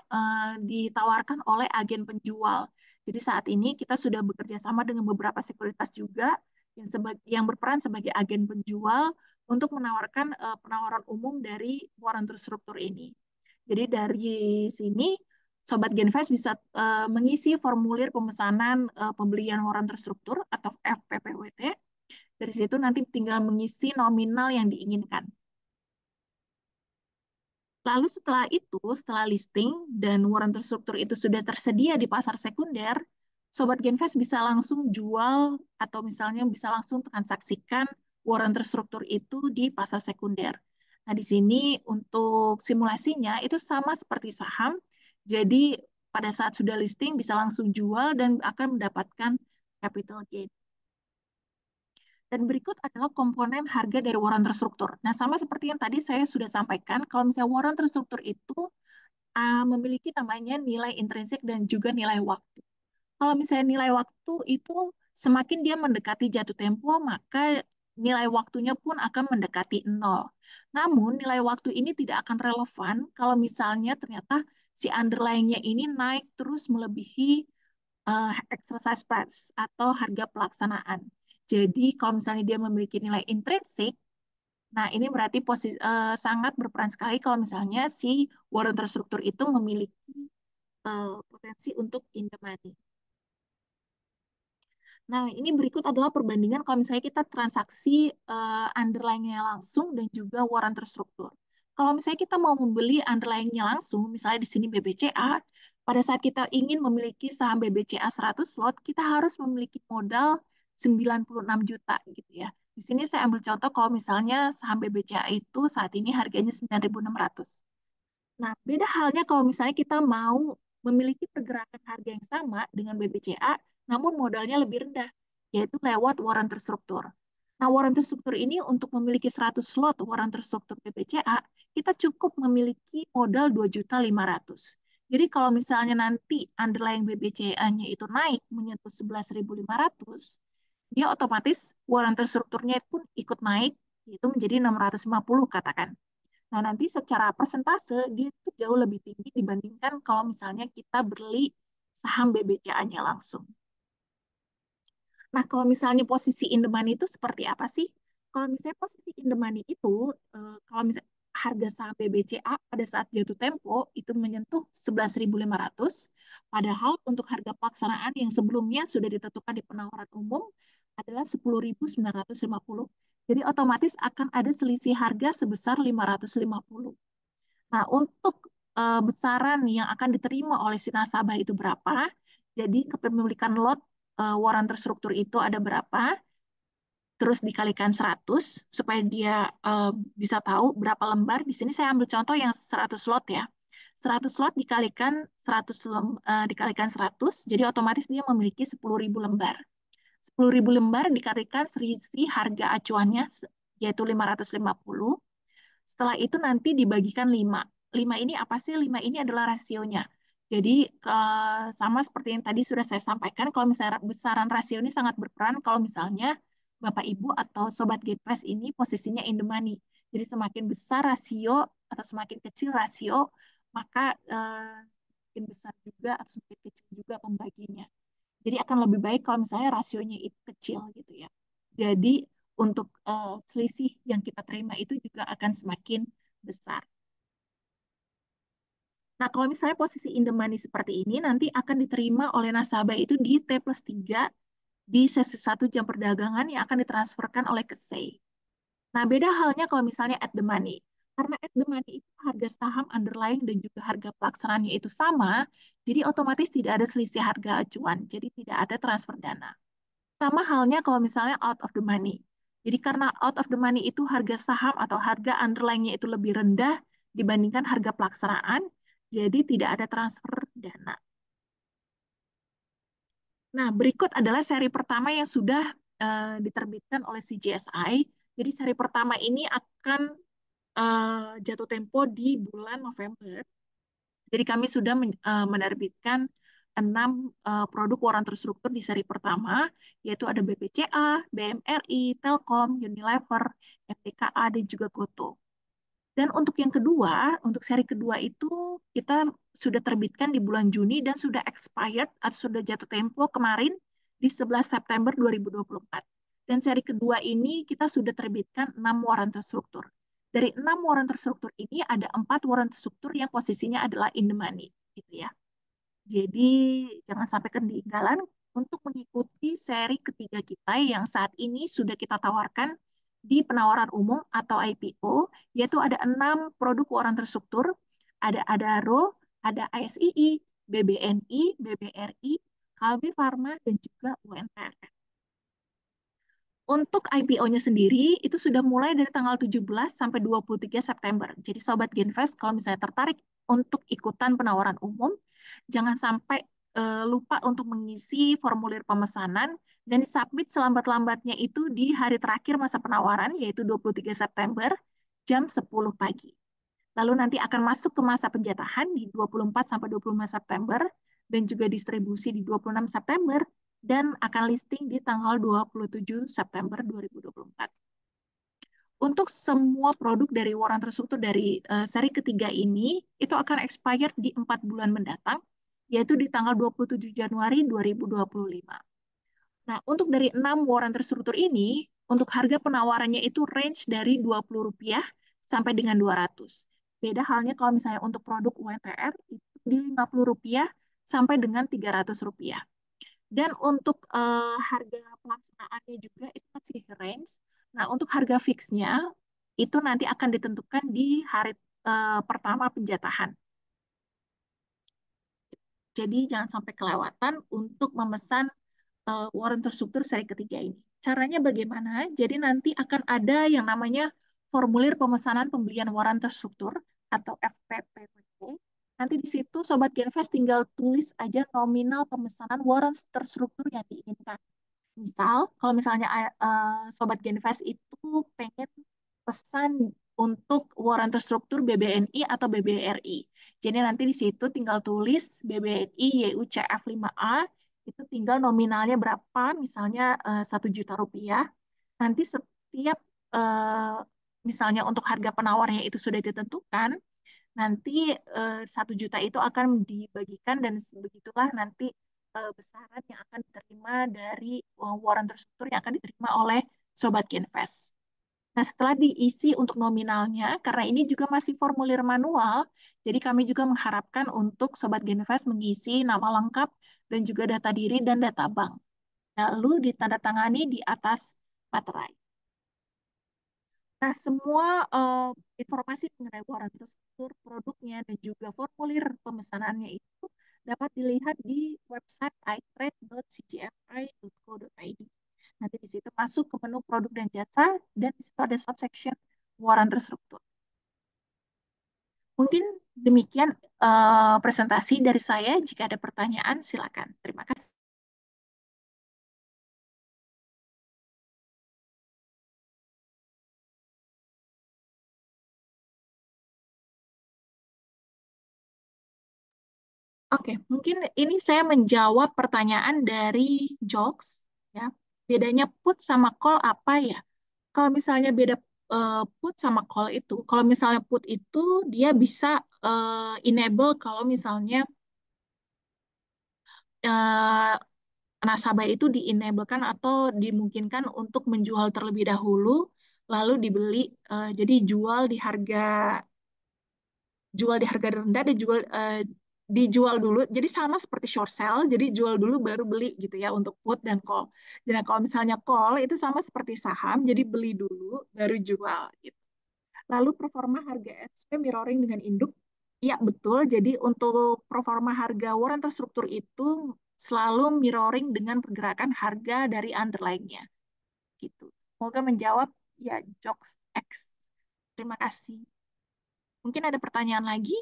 ditawarkan oleh agen penjual. Jadi saat ini kita sudah bekerja sama dengan beberapa sekuritas juga yang berperan sebagai agen penjual untuk menawarkan penawaran umum dari warrant terstruktur ini. Jadi dari sini Sobat Genfast bisa mengisi formulir pemesanan pembelian waran terstruktur atau FPPWT. Dari situ nanti tinggal mengisi nominal yang diinginkan. Lalu setelah itu, setelah listing dan waran terstruktur itu sudah tersedia di pasar sekunder, Sobat Genfast bisa langsung jual atau misalnya bisa langsung transaksikan waran terstruktur itu di pasar sekunder. Nah, di sini untuk simulasinya itu sama seperti saham. Jadi pada saat sudah listing bisa langsung jual dan akan mendapatkan capital gain. Dan berikut adalah komponen harga dari waran terstruktur. Nah, sama seperti yang tadi saya sudah sampaikan, kalau misalnya waran terstruktur itu memiliki namanya nilai intrinsik dan juga nilai waktu. Kalau misalnya nilai waktu itu semakin dia mendekati jatuh tempo, maka nilai waktunya pun akan mendekati nol. Namun nilai waktu ini tidak akan relevan kalau misalnya ternyata si underlying-nya ini naik terus melebihi exercise price atau harga pelaksanaan. Jadi kalau misalnya dia memiliki nilai intrinsik, nah ini berarti sangat berperan sekali kalau misalnya si warren terstruktur itu memiliki potensi untuk in the money. Nah, ini berikut adalah perbandingan kalau misalnya kita transaksi underlying-nya langsung dan juga waran terstruktur. Kalau misalnya kita mau membeli underlying-nya langsung, misalnya di sini BBCA, pada saat kita ingin memiliki saham BBCA 100 lot, kita harus memiliki modal 96 juta gitu ya. Di sini saya ambil contoh kalau misalnya saham BBCA itu saat ini harganya 9.600. Nah, beda halnya kalau misalnya kita mau memiliki pergerakan harga yang sama dengan BBCA, namun modalnya lebih rendah, yaitu lewat warrant terstruktur. Nah, warrant terstruktur ini untuk memiliki 100 slot warrant terstruktur BBCA, kita cukup memiliki modal 2.500.000. Jadi kalau misalnya nanti underlying BBCA-nya itu naik menyentuh 11.500, dia otomatis warrant terstrukturnya pun ikut naik, yaitu menjadi 650 katakan. Nah, nanti secara persentase dia itu jauh lebih tinggi dibandingkan kalau misalnya kita beli saham BBCA-nya langsung. Nah, kalau misalnya posisi in the money itu seperti apa sih? Kalau misalnya posisi in the money itu, kalau misalnya harga saham BBCA pada saat jatuh tempo itu menyentuh 11.500, padahal untuk harga pelaksanaan yang sebelumnya sudah ditentukan di penawaran umum adalah 10.950. Jadi otomatis akan ada selisih harga sebesar 550. Nah, untuk besaran yang akan diterima oleh si nasabah itu berapa? Jadi kepemilikan lot waran terstruktur itu ada berapa, terus dikalikan 100 supaya dia bisa tahu berapa lembar. Di sini saya ambil contoh yang 100 lot ya. 100 lot dikalikan 100, jadi otomatis dia memiliki 10.000 lembar. 10.000 lembar dikalikan selisih harga acuannya yaitu 550. Setelah itu nanti dibagikan 5. 5 ini apa sih? 5 ini adalah rasionya. Jadi sama seperti yang tadi sudah saya sampaikan, kalau misalnya besaran rasio ini sangat berperan kalau misalnya Bapak Ibu atau Sobat Gateway ini posisinya in the money. Jadi semakin besar rasio atau semakin kecil rasio, maka semakin besar juga atau semakin kecil juga pembaginya. Jadi akan lebih baik kalau misalnya rasionya itu kecil gitu ya. Jadi untuk selisih yang kita terima itu juga akan semakin besar. Nah, kalau misalnya posisi in the money seperti ini, nanti akan diterima oleh nasabah itu di T+3 di sesi 1 jam perdagangan yang akan ditransferkan oleh KSEI. Nah, beda halnya kalau misalnya at the money. Karena at the money itu harga saham underlying dan juga harga pelaksanaannya itu sama, jadi otomatis tidak ada selisih harga acuan, jadi tidak ada transfer dana. Sama halnya kalau misalnya out of the money. Jadi karena out of the money itu harga saham atau harga underlying-nya itu lebih rendah dibandingkan harga pelaksanaan, jadi tidak ada transfer dana. Nah, berikut adalah seri pertama yang sudah diterbitkan oleh CGSI. Jadi seri pertama ini akan jatuh tempo di bulan November. Jadi kami sudah menerbitkan 6 produk waran terstruktur di seri pertama, yaitu ada BPCA, BMRI, Telkom, Unilever, MTKA, dan juga Goto. Dan untuk yang kedua, untuk seri kedua itu kita sudah terbitkan di bulan Juni dan sudah expired atau sudah jatuh tempo kemarin di 11 September 2024. Dan seri kedua ini kita sudah terbitkan 6 waran terstruktur. Dari 6 waran terstruktur ini ada 4 waran terstruktur yang posisinya adalah in the money, gitu ya. Jadi jangan sampai ketinggalan untuk mengikuti seri ketiga kita yang saat ini sudah kita tawarkan di penawaran umum atau IPO, yaitu ada 6 produk keuangan terstruktur, ada Adaro, ada ASII, BBNI, BBRI, Kalbe Farma, dan juga UNPR. Untuk IPO-nya sendiri, itu sudah mulai dari tanggal 17 sampai 23 September. Jadi Sobat Genvest, kalau misalnya tertarik untuk ikutan penawaran umum, jangan sampai lupa untuk mengisi formulir pemesanan dan disubmit selambat-lambatnya itu di hari terakhir masa penawaran, yaitu 23 September, jam 10 pagi. Lalu nanti akan masuk ke masa penjatahan di 24 sampai 25 September dan juga distribusi di 26 September dan akan listing di tanggal 27 September 2024. Untuk semua produk dari waran terstruktur dari seri ketiga ini, itu akan expired di 4 bulan mendatang, yaitu di tanggal 27 Januari 2025. Nah, untuk dari 6 waran terstruktur ini, untuk harga penawarannya itu range dari Rp20 sampai dengan 200. Beda halnya kalau misalnya untuk produk UNTR itu di Rp50 sampai dengan Rp300. Dan untuk harga pelaksanaannya juga itu masih range. Nah, untuk harga fixnya itu nanti akan ditentukan di hari pertama penjatahan. Jadi jangan sampai kelewatan untuk memesan waran terstruktur seri ketiga ini. Caranya bagaimana? Jadi nanti akan ada yang namanya formulir pemesanan pembelian waran terstruktur atau FPPWT. Nanti di situ Sobat Genvest tinggal tulis aja nominal pemesanan waran terstruktur yang diinginkan. Misal, kalau misalnya Sobat Genvest itu pengen pesan untuk waran terstruktur BBNI atau BBRI. Jadi nanti di situ tinggal tulis BBNI YUCF 5A, itu tinggal nominalnya berapa, misalnya Rp1 juta. Nanti setiap eh, misalnya untuk harga penawarnya itu sudah ditentukan, nanti 1 juta itu akan dibagikan dan begitulah nanti besaran yang akan diterima dari waran terstruktur yang akan diterima oleh Sobat Genvest. Nah, setelah diisi untuk nominalnya, karena ini juga masih formulir manual, jadi kami juga mengharapkan untuk Sobat Genvest mengisi nama lengkap dan juga data diri dan data bank. Lalu ditandatangani di atas materai. Nah, semua informasi mengenai waran terstruktur, produknya, dan juga formulir pemesanannya itu dapat dilihat di website itrade.cgfi.co.id. Nanti di situ masuk ke menu produk dan jasa, dan di situ ada subsection pengeluaran terstruktur. Mungkin demikian presentasi dari saya. Jika ada pertanyaan, silakan. Terima kasih. Oke, mungkin ini saya menjawab pertanyaan dari Jokes, ya. Bedanya put sama call apa ya? Kalau misalnya beda put sama call itu, kalau misalnya put itu dia bisa enable kalau misalnya eh, nasabah itu di-enablekan atau dimungkinkan untuk menjual terlebih dahulu, lalu dibeli, jadi jual di harga rendah dan dijual dulu. Jadi sama seperti short sale, jadi jual dulu baru beli gitu ya untuk put dan call. Dan kalau misalnya call itu sama seperti saham, jadi beli dulu baru jual gitu. Lalu performa harga SP mirroring dengan induk. Iya betul. Jadi untuk performa harga waran terstruktur itu selalu mirroring dengan pergerakan harga dari underlying-nya gitu. Semoga menjawab ya Jokes X. Terima kasih. Mungkin ada pertanyaan lagi?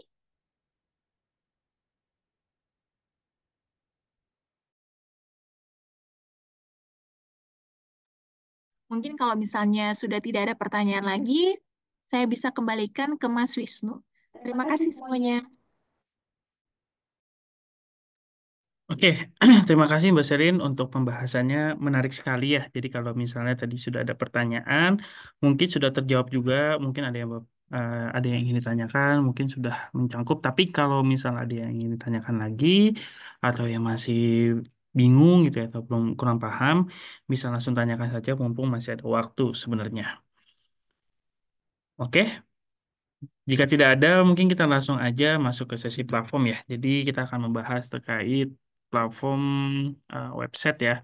Mungkin kalau misalnya sudah tidak ada pertanyaan lagi, saya bisa kembalikan ke Mas Wisnu. Terima Terima kasih kasih semuanya. semuanya. Oke, terima kasih Mbak Serin untuk pembahasannya menarik sekali ya. Jadi kalau misalnya tadi sudah ada pertanyaan, mungkin sudah terjawab juga, mungkin ada yang ingin ditanyakan, mungkin sudah mencangkup. Tapi kalau misalnya ada yang ingin ditanyakan lagi atau yang masih bingung gitu ya atau belum kurang paham, bisa langsung tanyakan saja mumpung masih ada waktu sebenarnya. Oke. Jika tidak ada, mungkin kita langsung aja masuk ke sesi platform ya. Jadi kita akan membahas terkait platform website ya,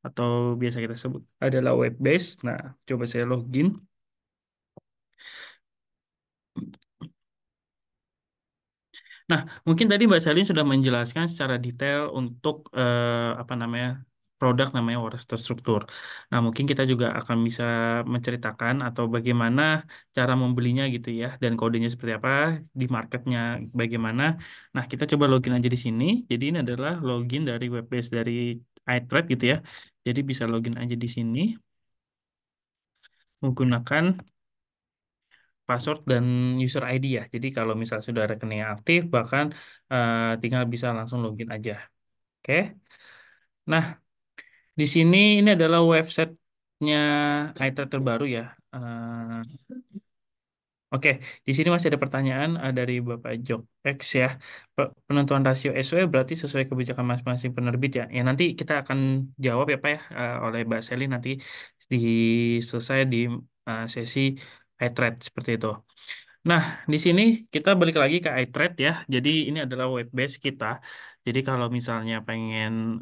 atau biasa kita sebut adalah web base. Nah, coba saya login. Nah, mungkin tadi Mbak Selin sudah menjelaskan secara detail untuk apa namanya produk namanya waras terstruktur. Nah, mungkin kita juga akan bisa menceritakan atau bagaimana cara membelinya gitu ya, dan kodenya seperti apa di marketnya bagaimana. Nah, kita coba login aja di sini. Jadi ini adalah login dari web-base dari iTrade gitu ya. Jadi bisa login aja di sini menggunakan password dan user ID ya. Jadi kalau misal sudah rekening aktif, bahkan tinggal bisa langsung login aja. Oke. Nah, di sini ini adalah websitenya iTrade terbaru ya. Oke, di sini masih ada pertanyaan dari Bapak Jok X ya. Penentuan rasio SW berarti sesuai kebijakan masing-masing penerbit ya. Ya nanti kita akan jawab ya Pak ya oleh Mbak Seli nanti di selesai di sesi iTrade seperti itu. Nah, di sini kita balik lagi ke iTrade ya. Jadi ini adalah web base kita. Jadi kalau misalnya pengen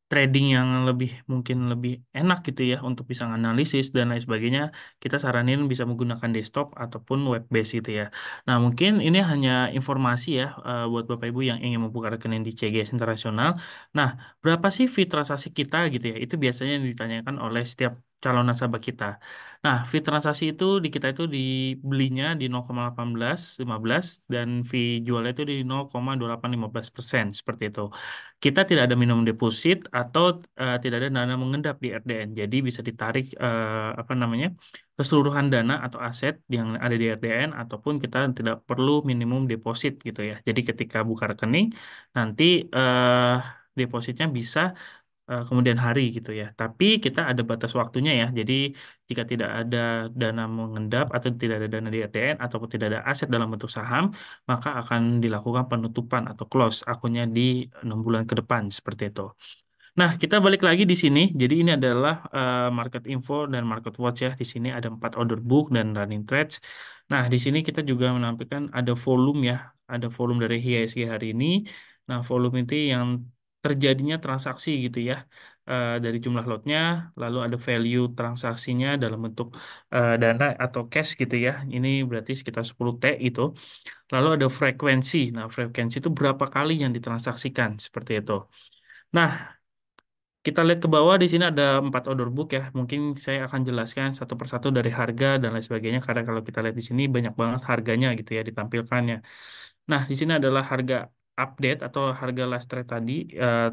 trading yang lebih mungkin lebih enak gitu ya untuk bisa analisis dan lain sebagainya, kita saranin bisa menggunakan desktop ataupun web base gitu ya. Nah, mungkin ini hanya informasi ya buat Bapak Ibu yang ingin membuka rekening di CGS Internasional. Nah, berapa sih fee transaksi kita gitu ya? Itu biasanya yang ditanyakan oleh setiap calon nasabah kita. Nah, fee transaksi itu di kita itu dibelinya di 0,1815 dan fee jualnya itu di 0,2815% seperti itu. Kita tidak ada minimum deposit atau tidak ada dana mengendap di RDN. Jadi bisa ditarik apa namanya keseluruhan dana atau aset yang ada di RDN ataupun kita tidak perlu minimum deposit gitu ya. Jadi ketika buka rekening nanti depositnya bisa kemudian hari gitu ya. Tapi kita ada batas waktunya ya. Jadi jika tidak ada dana mengendap atau tidak ada dana di RTN ataupun tidak ada aset dalam bentuk saham, maka akan dilakukan penutupan atau close akunnya di 6 bulan ke depan seperti itu. Nah, kita balik lagi di sini. Jadi ini adalah market info dan market watch ya. Di sini ada 4 order book dan running trades. Nah, di sini kita juga menampilkan ada volume ya. Ada volume dari IHSG hari ini. Nah, volume itu yang terjadinya transaksi gitu ya. dari jumlah lotnya, lalu ada value transaksinya dalam bentuk dana atau cash gitu ya. Ini berarti sekitar 10T itu. Lalu ada frekuensi. Nah, frekuensi itu berapa kali yang ditransaksikan seperti itu. Nah, kita lihat ke bawah di sini ada 4 order book ya. Mungkin saya akan jelaskan satu persatu dari harga dan lain sebagainya karena kalau kita lihat di sini banyak banget harganya gitu ya ditampilkannya. Nah, di sini adalah harga update atau harga last trade tadi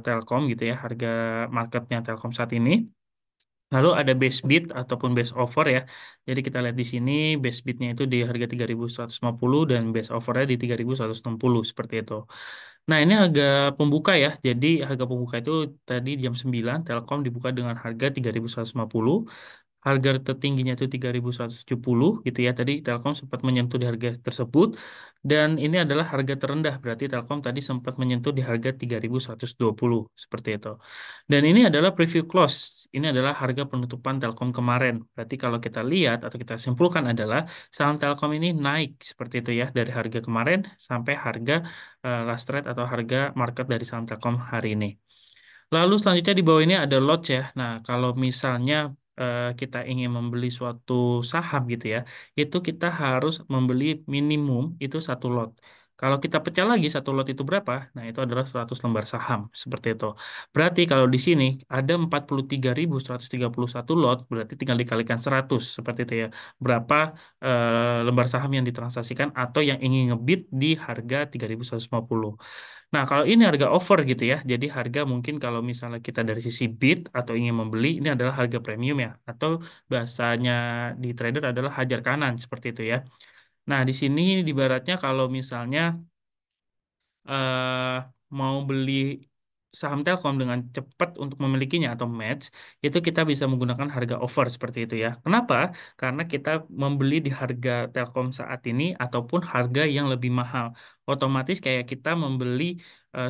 Telkom gitu ya, harga marketnya Telkom saat ini. Lalu ada base bid ataupun base offer ya. Jadi kita lihat di sini base bidnya itu di harga 3.150 dan base offernya di 3.160 seperti itu. Nah, ini harga pembuka ya. Jadi harga pembuka itu tadi jam 9 Telkom dibuka dengan harga 3.150. Harga tertingginya itu 3.170 gitu ya. Tadi Telkom sempat menyentuh di harga tersebut. Dan ini adalah harga terendah. Berarti Telkom tadi sempat menyentuh di harga 3.120 seperti itu. Dan ini adalah preview close. Ini adalah harga penutupan Telkom kemarin. Berarti kalau kita lihat atau kita simpulkan adalah saham Telkom ini naik seperti itu ya. Dari harga kemarin sampai harga last trade atau harga market dari saham Telkom hari ini. Lalu selanjutnya di bawah ini ada lot ya. Nah, kalau misalnya kita ingin membeli suatu saham gitu ya, itu kita harus membeli minimum itu satu lot. Kalau kita pecah lagi satu lot itu berapa? Nah, itu adalah 100 lembar saham. Seperti itu. Berarti kalau di sini ada 43.131 lot, berarti tinggal dikalikan 100. Seperti itu ya. Berapa lembar saham yang ditransaksikan atau yang ingin ngebid di harga 3.150. Nah, kalau ini harga over gitu ya. Jadi harga mungkin kalau misalnya kita dari sisi bid atau ingin membeli, ini adalah harga premium ya. Atau bahasanya di trader adalah hajar kanan seperti itu ya. Nah, di sini di baratnya kalau misalnya eh, mau beli saham Telkom dengan cepat untuk memilikinya atau match, itu kita bisa menggunakan harga over seperti itu ya. Kenapa? Karena kita membeli di harga Telkom saat ini ataupun harga yang lebih mahal. Otomatis kayak kita membeli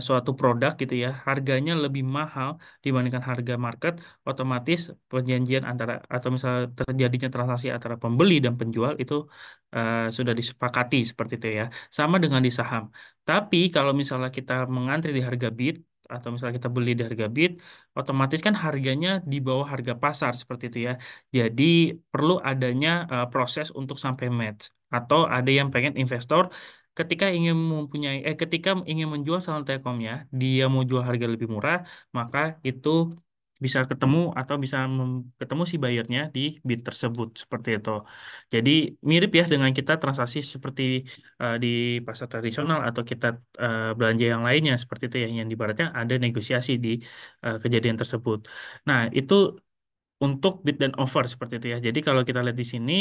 suatu produk gitu ya, harganya lebih mahal dibandingkan harga market, otomatis perjanjian antara atau misalnya terjadinya transaksi antara pembeli dan penjual itu sudah disepakati seperti itu ya. Sama dengan di saham. Tapi kalau misalnya kita mengantri di harga bid atau misalnya kita beli di harga bid, otomatis kan harganya di bawah harga pasar seperti itu ya. Jadi perlu adanya proses untuk sampai match. Atau ada yang pengen investor ketika ingin menjual saham Telkomnya, dia mau jual harga lebih murah, maka itu bisa ketemu atau bisa ketemu si buyernya di bid tersebut seperti itu. Jadi mirip ya dengan kita transaksi seperti di pasar tradisional atau kita belanja yang lainnya seperti itu ya yang ibaratnya ada negosiasi di kejadian tersebut. Nah, itu untuk bid dan offer seperti itu ya. Jadi kalau kita lihat di sini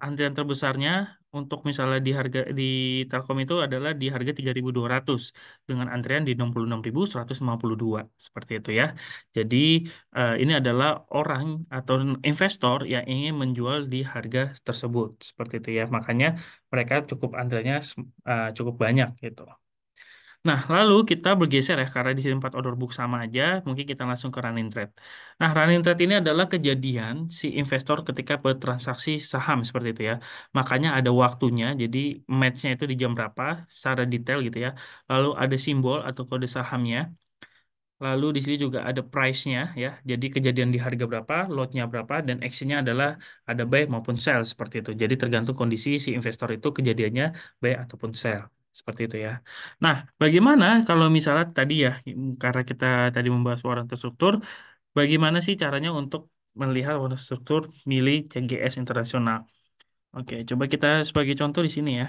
antrian terbesarnya untuk misalnya di Telkom itu adalah di harga 3.200 dengan antrian di 66.152 seperti itu ya. Jadi ini adalah orang atau investor yang ingin menjual di harga tersebut seperti itu ya. Makanya mereka cukup antriannya cukup banyak gitu. Nah, lalu kita bergeser ya, karena di sini 4 order book sama aja, mungkin kita langsung ke running trade. Nah, running trade ini adalah kejadian si investor ketika bertransaksi saham seperti itu ya. Makanya ada waktunya, jadi match-nya itu di jam berapa, secara detail gitu ya. Lalu ada simbol atau kode sahamnya. Lalu di sini juga ada price-nya ya. Jadi kejadian di harga berapa, lotnya berapa, dan action-nya adalah ada buy maupun sell seperti itu. Jadi tergantung kondisi si investor itu kejadiannya buy ataupun sell. Seperti itu ya. Nah, bagaimana kalau misalnya tadi ya, karena kita tadi membahas waran terstruktur, bagaimana sih caranya untuk melihat waran terstruktur milik CGS Internasional? Oke, coba kita sebagai contoh di sini ya.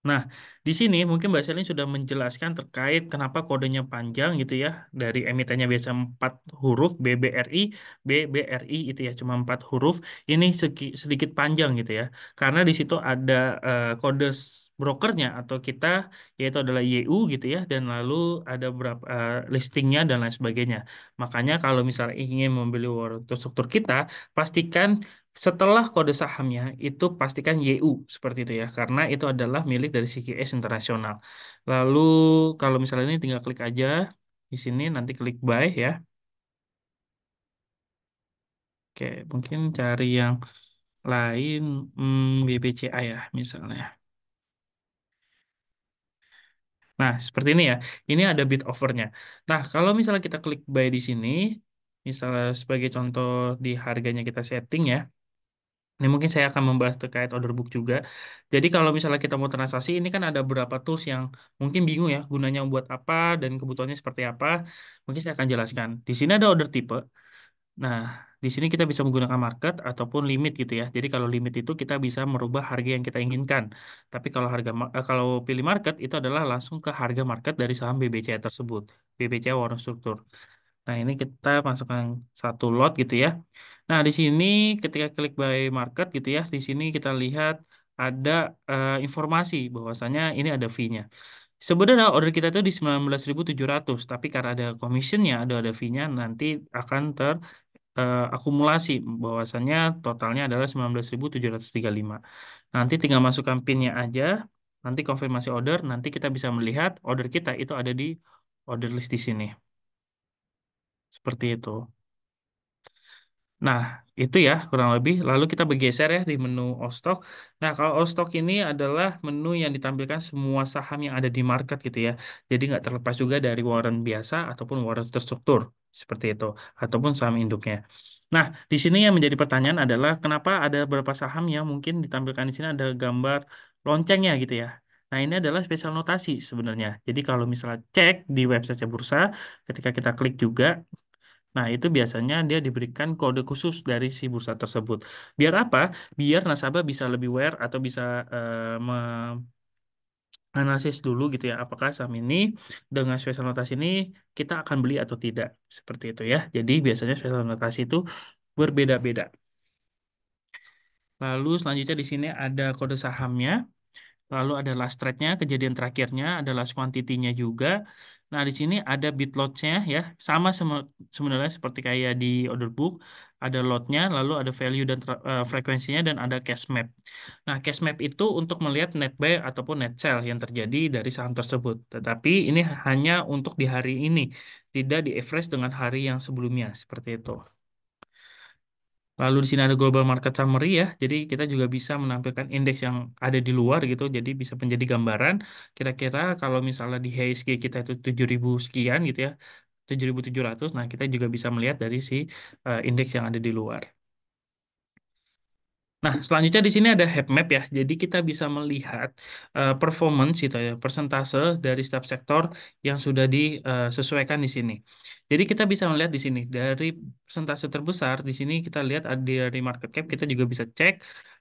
Nah, di sini mungkin Mbak Selin sudah menjelaskan terkait kenapa kodenya panjang gitu ya. Dari emitennya biasa 4 huruf, BBRI, BBRI itu ya cuma 4 huruf. Ini sedikit panjang gitu ya. Karena di situ ada kode brokernya atau kita yaitu adalah YU gitu ya. Dan lalu ada beberapa listingnya dan lain sebagainya. Makanya kalau misalnya ingin membeli wortel struktur kita, pastikan setelah kode sahamnya itu pastikan YU seperti itu ya karena itu adalah milik dari CGS Internasional. Lalu kalau misalnya ini tinggal klik aja di sini nanti klik buy ya. Oke, mungkin cari yang lain BBCA ya misalnya. Nah, seperti ini ya. Ini ada bid offernya. Nah, kalau misalnya kita klik buy di sini, misalnya sebagai contoh di harganya kita setting ya. Ini mungkin saya akan membahas terkait order book juga. Jadi kalau misalnya kita mau transaksi, ini kan ada beberapa tools yang mungkin bingung ya gunanya buat apa dan kebutuhannya seperti apa. Mungkin saya akan jelaskan. Di sini ada order type. Nah, di sini kita bisa menggunakan market ataupun limit gitu ya. Jadi kalau limit itu kita bisa merubah harga yang kita inginkan. Tapi kalau kalau pilih market itu adalah langsung ke harga market dari saham BBCA tersebut. BBCA Warren Struktur. Nah, ini kita masukkan satu lot gitu ya. Nah, di sini ketika klik buy market gitu ya, di sini kita lihat ada informasi bahwasanya ini ada fee-nya. Sebenarnya order kita itu di 19.700, tapi karena ada commission-nya, ada fee-nya, nanti akan akumulasi bahwasannya totalnya adalah 19.735. Nanti tinggal masukkan PIN-nya aja, nanti konfirmasi order, nanti kita bisa melihat order kita itu ada di order list di sini. Seperti itu. Nah, itu ya kurang lebih. Lalu kita bergeser ya di menu all stock. Nah, kalau all stock ini adalah menu yang ditampilkan semua saham yang ada di market gitu ya. Jadi nggak terlepas juga dari warren biasa ataupun warren terstruktur seperti itu, ataupun saham induknya. Nah, di sini yang menjadi pertanyaan adalah kenapa ada beberapa saham yang mungkin ditampilkan di sini ada gambar loncengnya gitu ya. Nah, ini adalah spesial notasi sebenarnya. Jadi kalau misalnya cek di website bursa, ketika kita klik juga, nah, itu biasanya dia diberikan kode khusus dari si bursa tersebut. Biar apa? Biar nasabah bisa lebih aware atau bisa menganalisis dulu gitu ya, apakah saham ini dengan special notasi ini kita akan beli atau tidak. Seperti itu ya. Jadi biasanya special notasi itu berbeda-beda. Lalu selanjutnya di sini ada kode sahamnya. Lalu ada last trade-nya, kejadian terakhirnya, ada last quantity-nya juga. Nah, di sini ada bit lot-nya ya, sama sebenarnya seperti kayak di order book, ada lot-nya, lalu ada value dan frekuensinya, dan ada cash map. Nah, cash map itu untuk melihat net buy ataupun net sell yang terjadi dari saham tersebut. Tetapi ini hanya untuk di hari ini, tidak di-average dengan hari yang sebelumnya, seperti itu. Lalu di sini ada global market summary ya. Jadi kita juga bisa menampilkan indeks yang ada di luar gitu. Jadi bisa menjadi gambaran kira-kira kalau misalnya di HSG kita itu 7.000 sekian gitu ya. 7.700. Nah, kita juga bisa melihat dari si indeks yang ada di luar. Nah, selanjutnya di sini ada heat map ya. Jadi kita bisa melihat performance gitu ya, persentase dari setiap sektor yang sudah disesuaikan di sini. Jadi kita bisa melihat di sini dari persentase terbesar di sini kita lihat ada dari market cap kita juga bisa cek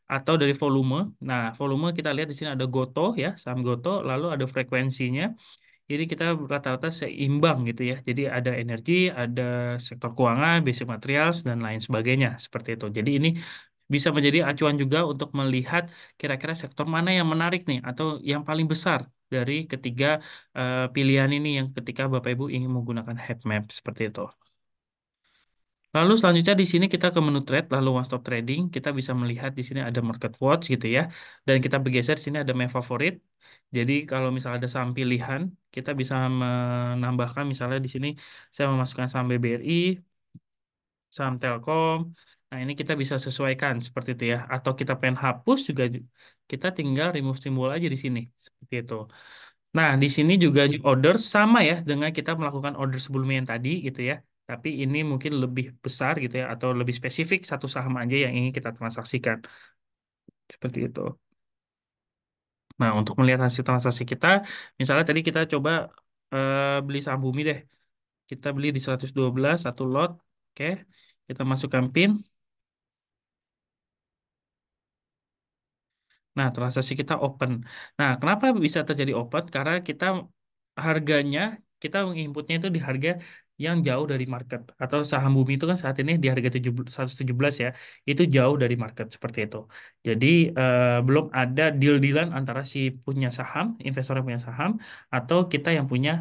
atau dari volume. Nah, volume kita lihat di sini ada Goto ya, saham Goto, lalu ada frekuensinya. Jadi kita rata-rata seimbang gitu ya. Jadi ada energi, ada sektor keuangan, basic materials, dan lain sebagainya. Seperti itu. Jadi ini bisa menjadi acuan juga untuk melihat kira-kira sektor mana yang menarik nih atau yang paling besar dari ketiga pilihan ini yang ketika Bapak Ibu ingin menggunakan heat map seperti itu. Lalu selanjutnya di sini kita ke menu trade, lalu one stop trading, kita bisa melihat di sini ada market watch gitu ya. Dan kita bergeser di sini ada my favorit. Jadi kalau misalnya ada saham pilihan, kita bisa menambahkan misalnya di sini saya memasukkan saham BBRI, saham Telkom. Nah, ini kita bisa sesuaikan seperti itu ya. Atau kita pengen hapus juga kita tinggal remove simbol aja di sini seperti itu. Nah, di sini juga di order sama ya dengan kita melakukan order sebelumnya yang tadi gitu ya. Tapi ini mungkin lebih besar gitu ya atau lebih spesifik satu saham aja yang ingin kita transaksikan. Seperti itu. Nah, untuk melihat hasil transaksi kita, misalnya tadi kita coba beli saham Bumi deh. Kita beli di 112 satu lot. Oke. Kita masukkan PIN. Nah, transaksi kita open. Nah, kenapa bisa terjadi open? Karena kita harganya, kita menginputnya itu di harga yang jauh dari market. Atau saham bumi itu kan saat ini di harga 117 ya. Itu jauh dari market seperti itu. Jadi, belum ada deal-dealan antara si punya saham, investor yang punya saham, atau kita yang punya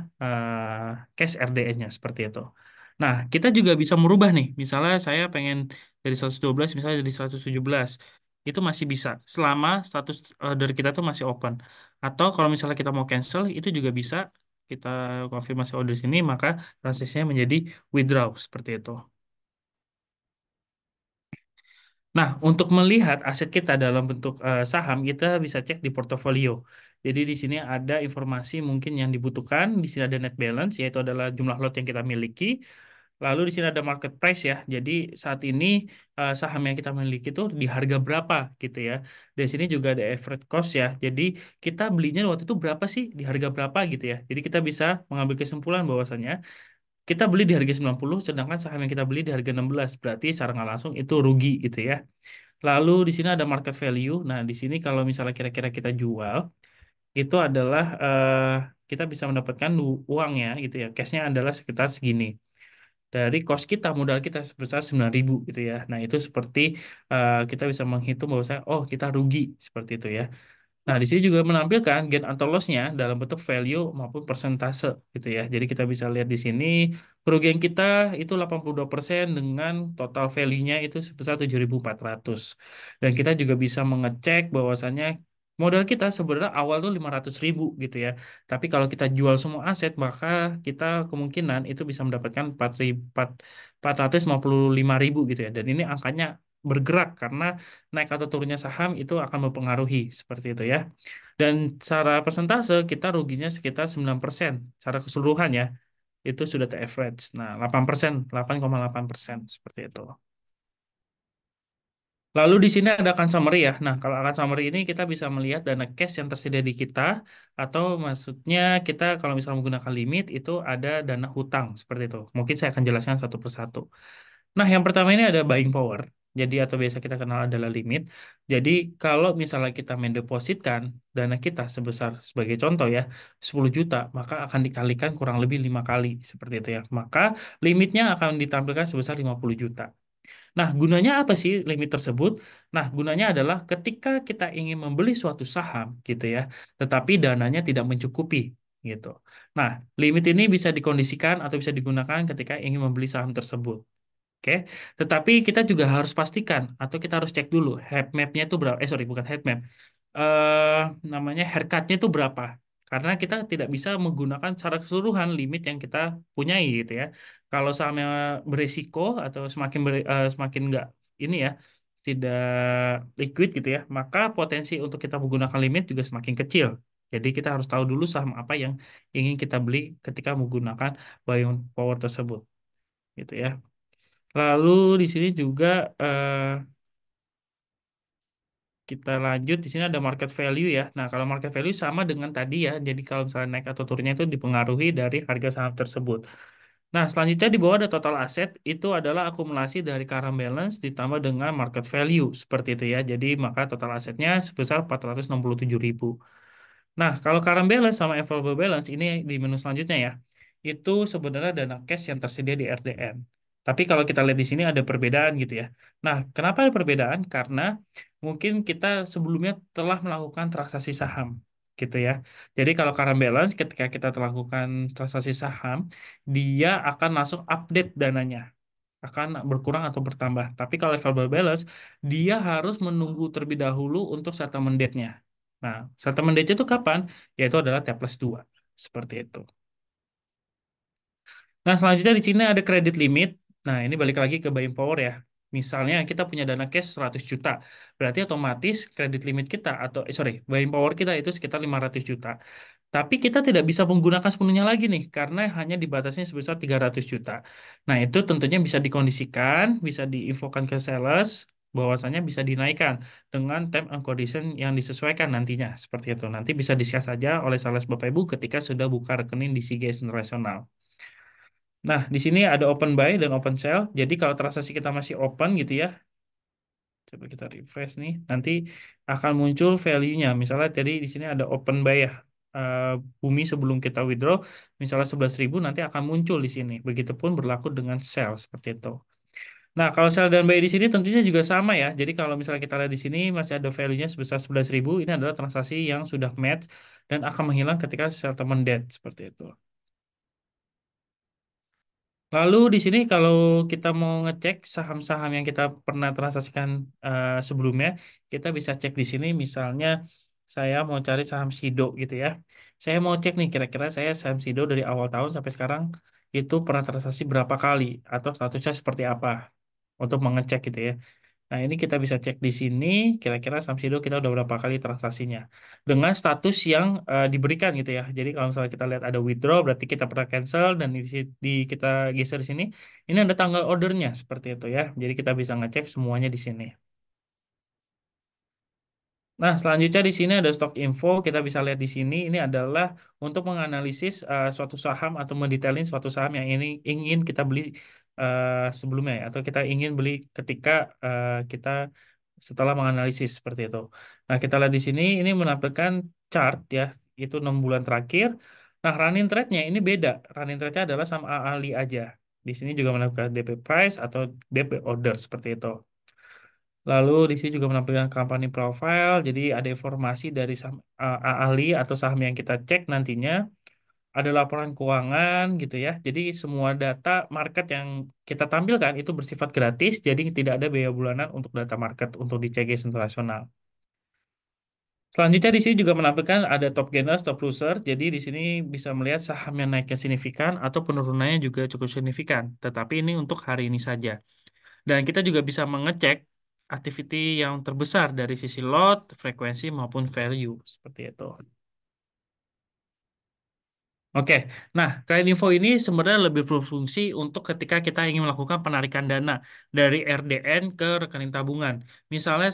cash RDN-nya seperti itu. Nah, kita juga bisa merubah nih. Misalnya saya pengen dari 112, misalnya dari 117 itu masih bisa selama status dari kita tuh masih open. Atau kalau misalnya kita mau cancel itu juga bisa kita konfirmasi order sini maka transaksinya menjadi withdraw seperti itu. Nah, untuk melihat aset kita dalam bentuk saham, kita bisa cek di portofolio. Jadi di sini ada informasi mungkin yang dibutuhkan. Di sini ada net balance, yaitu adalah jumlah lot yang kita miliki. Lalu di sini ada market price ya. Jadi saat ini saham yang kita miliki itu di harga berapa gitu ya. Di sini juga ada average cost ya. Jadi kita belinya waktu itu berapa sih, di harga berapa gitu ya. Jadi kita bisa mengambil kesimpulan bahwasanya kita beli di harga 90, sedangkan saham yang kita beli di harga 16. Berarti secara nggak langsung itu rugi gitu ya. Lalu di sini ada market value. Nah, di sini kalau misalnya kira-kira kita jual, itu adalah kita bisa mendapatkan uangnya gitu ya. Cashnya adalah sekitar segini. Dari cost kita, modal kita sebesar 9.000 gitu ya. Nah, itu seperti kita bisa menghitung bahwa oh kita rugi seperti itu ya. Nah, di sini juga menampilkan gain atau loss-nya dalam bentuk value maupun persentase gitu ya. Jadi kita bisa lihat di sini kerugian kita itu 82% dengan total value-nya itu sebesar 7.400. Dan kita juga bisa mengecek bahwasannya modal kita sebenarnya awal tuh 500.000 gitu ya. Tapi kalau kita jual semua aset maka kita kemungkinan itu bisa mendapatkan 455.000 gitu ya. Dan ini angkanya bergerak karena naik atau turunnya saham itu akan mempengaruhi seperti itu ya. Dan secara persentase kita ruginya sekitar 9% secara keseluruhan ya. Itu sudah average. Nah, 8%, 8,8% seperti itu. Lalu di sini ada akan summary ya. Nah, kalau akan summary ini kita bisa melihat dana cash yang tersedia di kita atau maksudnya kita kalau misalnya menggunakan limit itu ada dana hutang seperti itu. Mungkin saya akan jelaskan satu persatu. Nah, yang pertama ini ada buying power. Jadi atau biasa kita kenal adalah limit. Jadi kalau misalnya kita mendepositkan dana kita sebesar sebagai contoh ya 10 juta, maka akan dikalikan kurang lebih 5 kali seperti itu ya. Maka limitnya akan ditampilkan sebesar 50 juta. Nah, gunanya apa sih limit tersebut? Nah, gunanya adalah ketika kita ingin membeli suatu saham gitu ya, tetapi dananya tidak mencukupi gitu. Nah, limit ini bisa dikondisikan atau bisa digunakan ketika ingin membeli saham tersebut. Oke, tetapi kita juga harus pastikan atau kita harus cek dulu head map-nya itu berapa. Sorry, bukan head map. Eh, namanya haircut-nya itu berapa? Karena kita tidak bisa menggunakan secara keseluruhan limit yang kita punyai gitu ya. Kalau sahamnya beresiko atau semakin nggak ini ya tidak liquid gitu ya, maka potensi untuk kita menggunakan limit juga semakin kecil. Jadi kita harus tahu dulu saham apa yang ingin kita beli ketika menggunakan buying power tersebut gitu ya. Lalu di sini juga eh, kita lanjut di sini ada market value ya. Nah, kalau market value sama dengan tadi ya. Jadi kalau misalnya naik atau turunnya itu dipengaruhi dari harga saham tersebut. Nah, selanjutnya di bawah ada total aset, itu adalah akumulasi dari current balance ditambah dengan market value, seperti itu ya. Jadi, maka total asetnya sebesar 467.000. Nah, kalau current balance sama available balance ini di menu selanjutnya ya, itu sebenarnya dana cash yang tersedia di RDN. Tapi kalau kita lihat di sini ada perbedaan gitu ya. Nah, kenapa ada perbedaan? Karena mungkin kita sebelumnya telah melakukan transaksi saham gitu ya. Jadi kalau current balance ketika kita telah melakukan transaksi saham, dia akan langsung update dananya akan berkurang atau bertambah. Tapi kalau available balance, dia harus menunggu terlebih dahulu untuk settlement date-nya. Nah, settlement date itu kapan? Yaitu adalah T plus 2. Seperti itu. Nah, selanjutnya di sini ada kredit limit. Nah, ini balik lagi ke buying power ya. Misalnya kita punya dana cash 100 juta. Berarti otomatis kredit limit kita atau buying power kita itu sekitar 500 juta. Tapi kita tidak bisa menggunakan sepenuhnya lagi nih karena hanya dibatasnya sebesar 300 juta. Nah, itu tentunya bisa dikondisikan, bisa diinfokan ke sales bahwasanya bisa dinaikkan dengan term and condition yang disesuaikan nantinya. Seperti itu. Nanti bisa discuss saja oleh sales Bapak Ibu ketika sudah buka rekening di Seagate International. Nah, di sini ada open buy dan open sell. Jadi kalau transaksi kita masih open gitu ya, coba kita refresh nih, nanti akan muncul value-nya. Misalnya tadi di sini ada open buy ya, eh, bumi sebelum kita withdraw, misalnya 11.000 nanti akan muncul di sini. Begitupun berlaku dengan sell seperti itu. Nah, kalau sell dan buy di sini tentunya juga sama ya. Jadi kalau misalnya kita lihat di sini masih ada value-nya sebesar 11.000, ini adalah transaksi yang sudah match dan akan menghilang ketika settlement date seperti itu. Lalu di sini kalau kita mau ngecek saham-saham yang kita pernah transaksikan sebelumnya, kita bisa cek di sini. Misalnya saya mau cari saham Sido gitu ya. Saya mau cek nih kira-kira saya saham Sido dari awal tahun sampai sekarang itu pernah transaksi berapa kali atau statusnya seperti apa untuk mengecek gitu ya. Nah, ini kita bisa cek di sini, kira-kira Samsido kita udah berapa kali transaksinya. Dengan status yang diberikan gitu ya. Jadi kalau misalnya kita lihat ada withdraw, berarti kita pernah cancel, dan kita geser di sini, ini ada tanggal ordernya seperti itu ya. Jadi kita bisa ngecek semuanya di sini. Nah, selanjutnya di sini ada stock info. Kita bisa lihat di sini. Ini adalah untuk menganalisis suatu saham atau mendetailin suatu saham yang ini ingin kita beli sebelumnya ya, atau kita ingin beli ketika kita setelah menganalisis seperti itu. Nah, kita lihat di sini. Ini menampilkan chart ya. Itu 6 bulan terakhir. Nah, running trade-nya ini beda. Running trade-nya adalah sama Ali aja. Di sini juga menampilkan DP price atau DP order seperti itu. Lalu di sini juga menampilkan company profile, jadi ada informasi dari saham, ahli atau saham yang kita cek nantinya, ada laporan keuangan gitu ya. Jadi semua data market yang kita tampilkan itu bersifat gratis, jadi tidak ada biaya bulanan untuk data market untuk di CGS Internasional. Selanjutnya di sini juga menampilkan ada top gainer, top loser. Jadi di sini bisa melihat saham yang naiknya signifikan atau penurunannya juga cukup signifikan. Tetapi ini untuk hari ini saja. Dan kita juga bisa mengecek activity yang terbesar dari sisi lot, frekuensi maupun value seperti itu. Oke, nah klien info ini sebenarnya lebih berfungsi untuk ketika kita ingin melakukan penarikan dana dari RDN ke rekening tabungan. Misalnya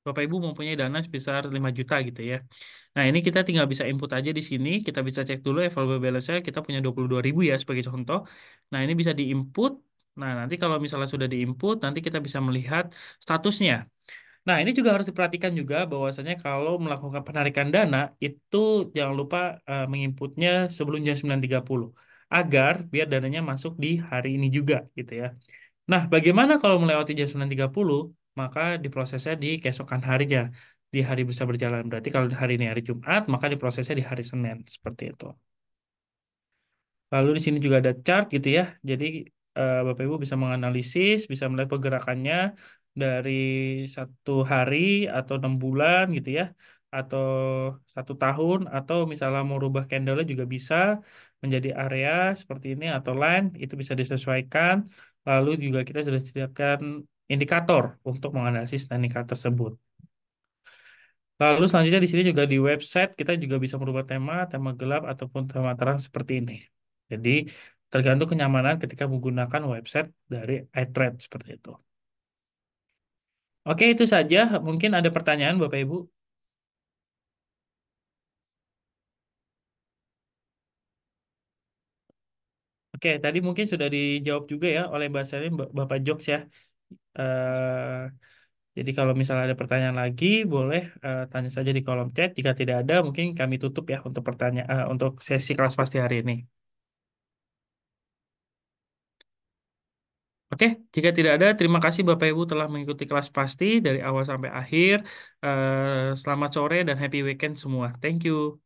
Bapak Ibu mempunyai dana sebesar 5 juta gitu ya. Nah, ini kita tinggal bisa input aja di sini. Kita bisa cek dulu available balance-nya. Kita punya 22.000 ya sebagai contoh. Nah, ini bisa diinput. Nah, nanti kalau misalnya sudah diinput, nanti kita bisa melihat statusnya. Nah, ini juga harus diperhatikan juga bahwasanya kalau melakukan penarikan dana, itu jangan lupa menginputnya sebelum jam 9.30. Agar biar dananya masuk di hari ini juga gitu ya. Nah, bagaimana kalau melewati jam 9.30? Maka diprosesnya di keesokan harinya, di hari bisa berjalan. Berarti kalau hari ini hari Jumat, maka diprosesnya di hari Senin, seperti itu. Lalu di sini juga ada chart gitu ya. Jadi Bapak Ibu bisa menganalisis, bisa melihat pergerakannya dari 1 hari atau 6 bulan gitu ya, atau 1 tahun, atau misalnya mau rubah candle juga bisa menjadi area seperti ini atau line, itu bisa disesuaikan. Lalu juga kita sudah sediakan indikator untuk menganalisis indikator tersebut. Lalu selanjutnya di sini juga di website kita juga bisa merubah tema, tema gelap ataupun tema terang seperti ini. Jadi tergantung kenyamanan ketika menggunakan website dari iTrade seperti itu. Oke, itu saja. Mungkin ada pertanyaan Bapak Ibu. Oke, tadi mungkin sudah dijawab juga ya oleh bahasanya Bapak Jokes ya. Eh, jadi kalau misalnya ada pertanyaan lagi, boleh tanya saja di kolom chat. Jika tidak ada, mungkin kami tutup ya untuk pertanyaan untuk sesi kelas pasti hari ini. Oke, jika tidak ada, terima kasih Bapak Ibu telah mengikuti kelas pasti dari awal sampai akhir. Selamat sore dan happy weekend semua. Thank you.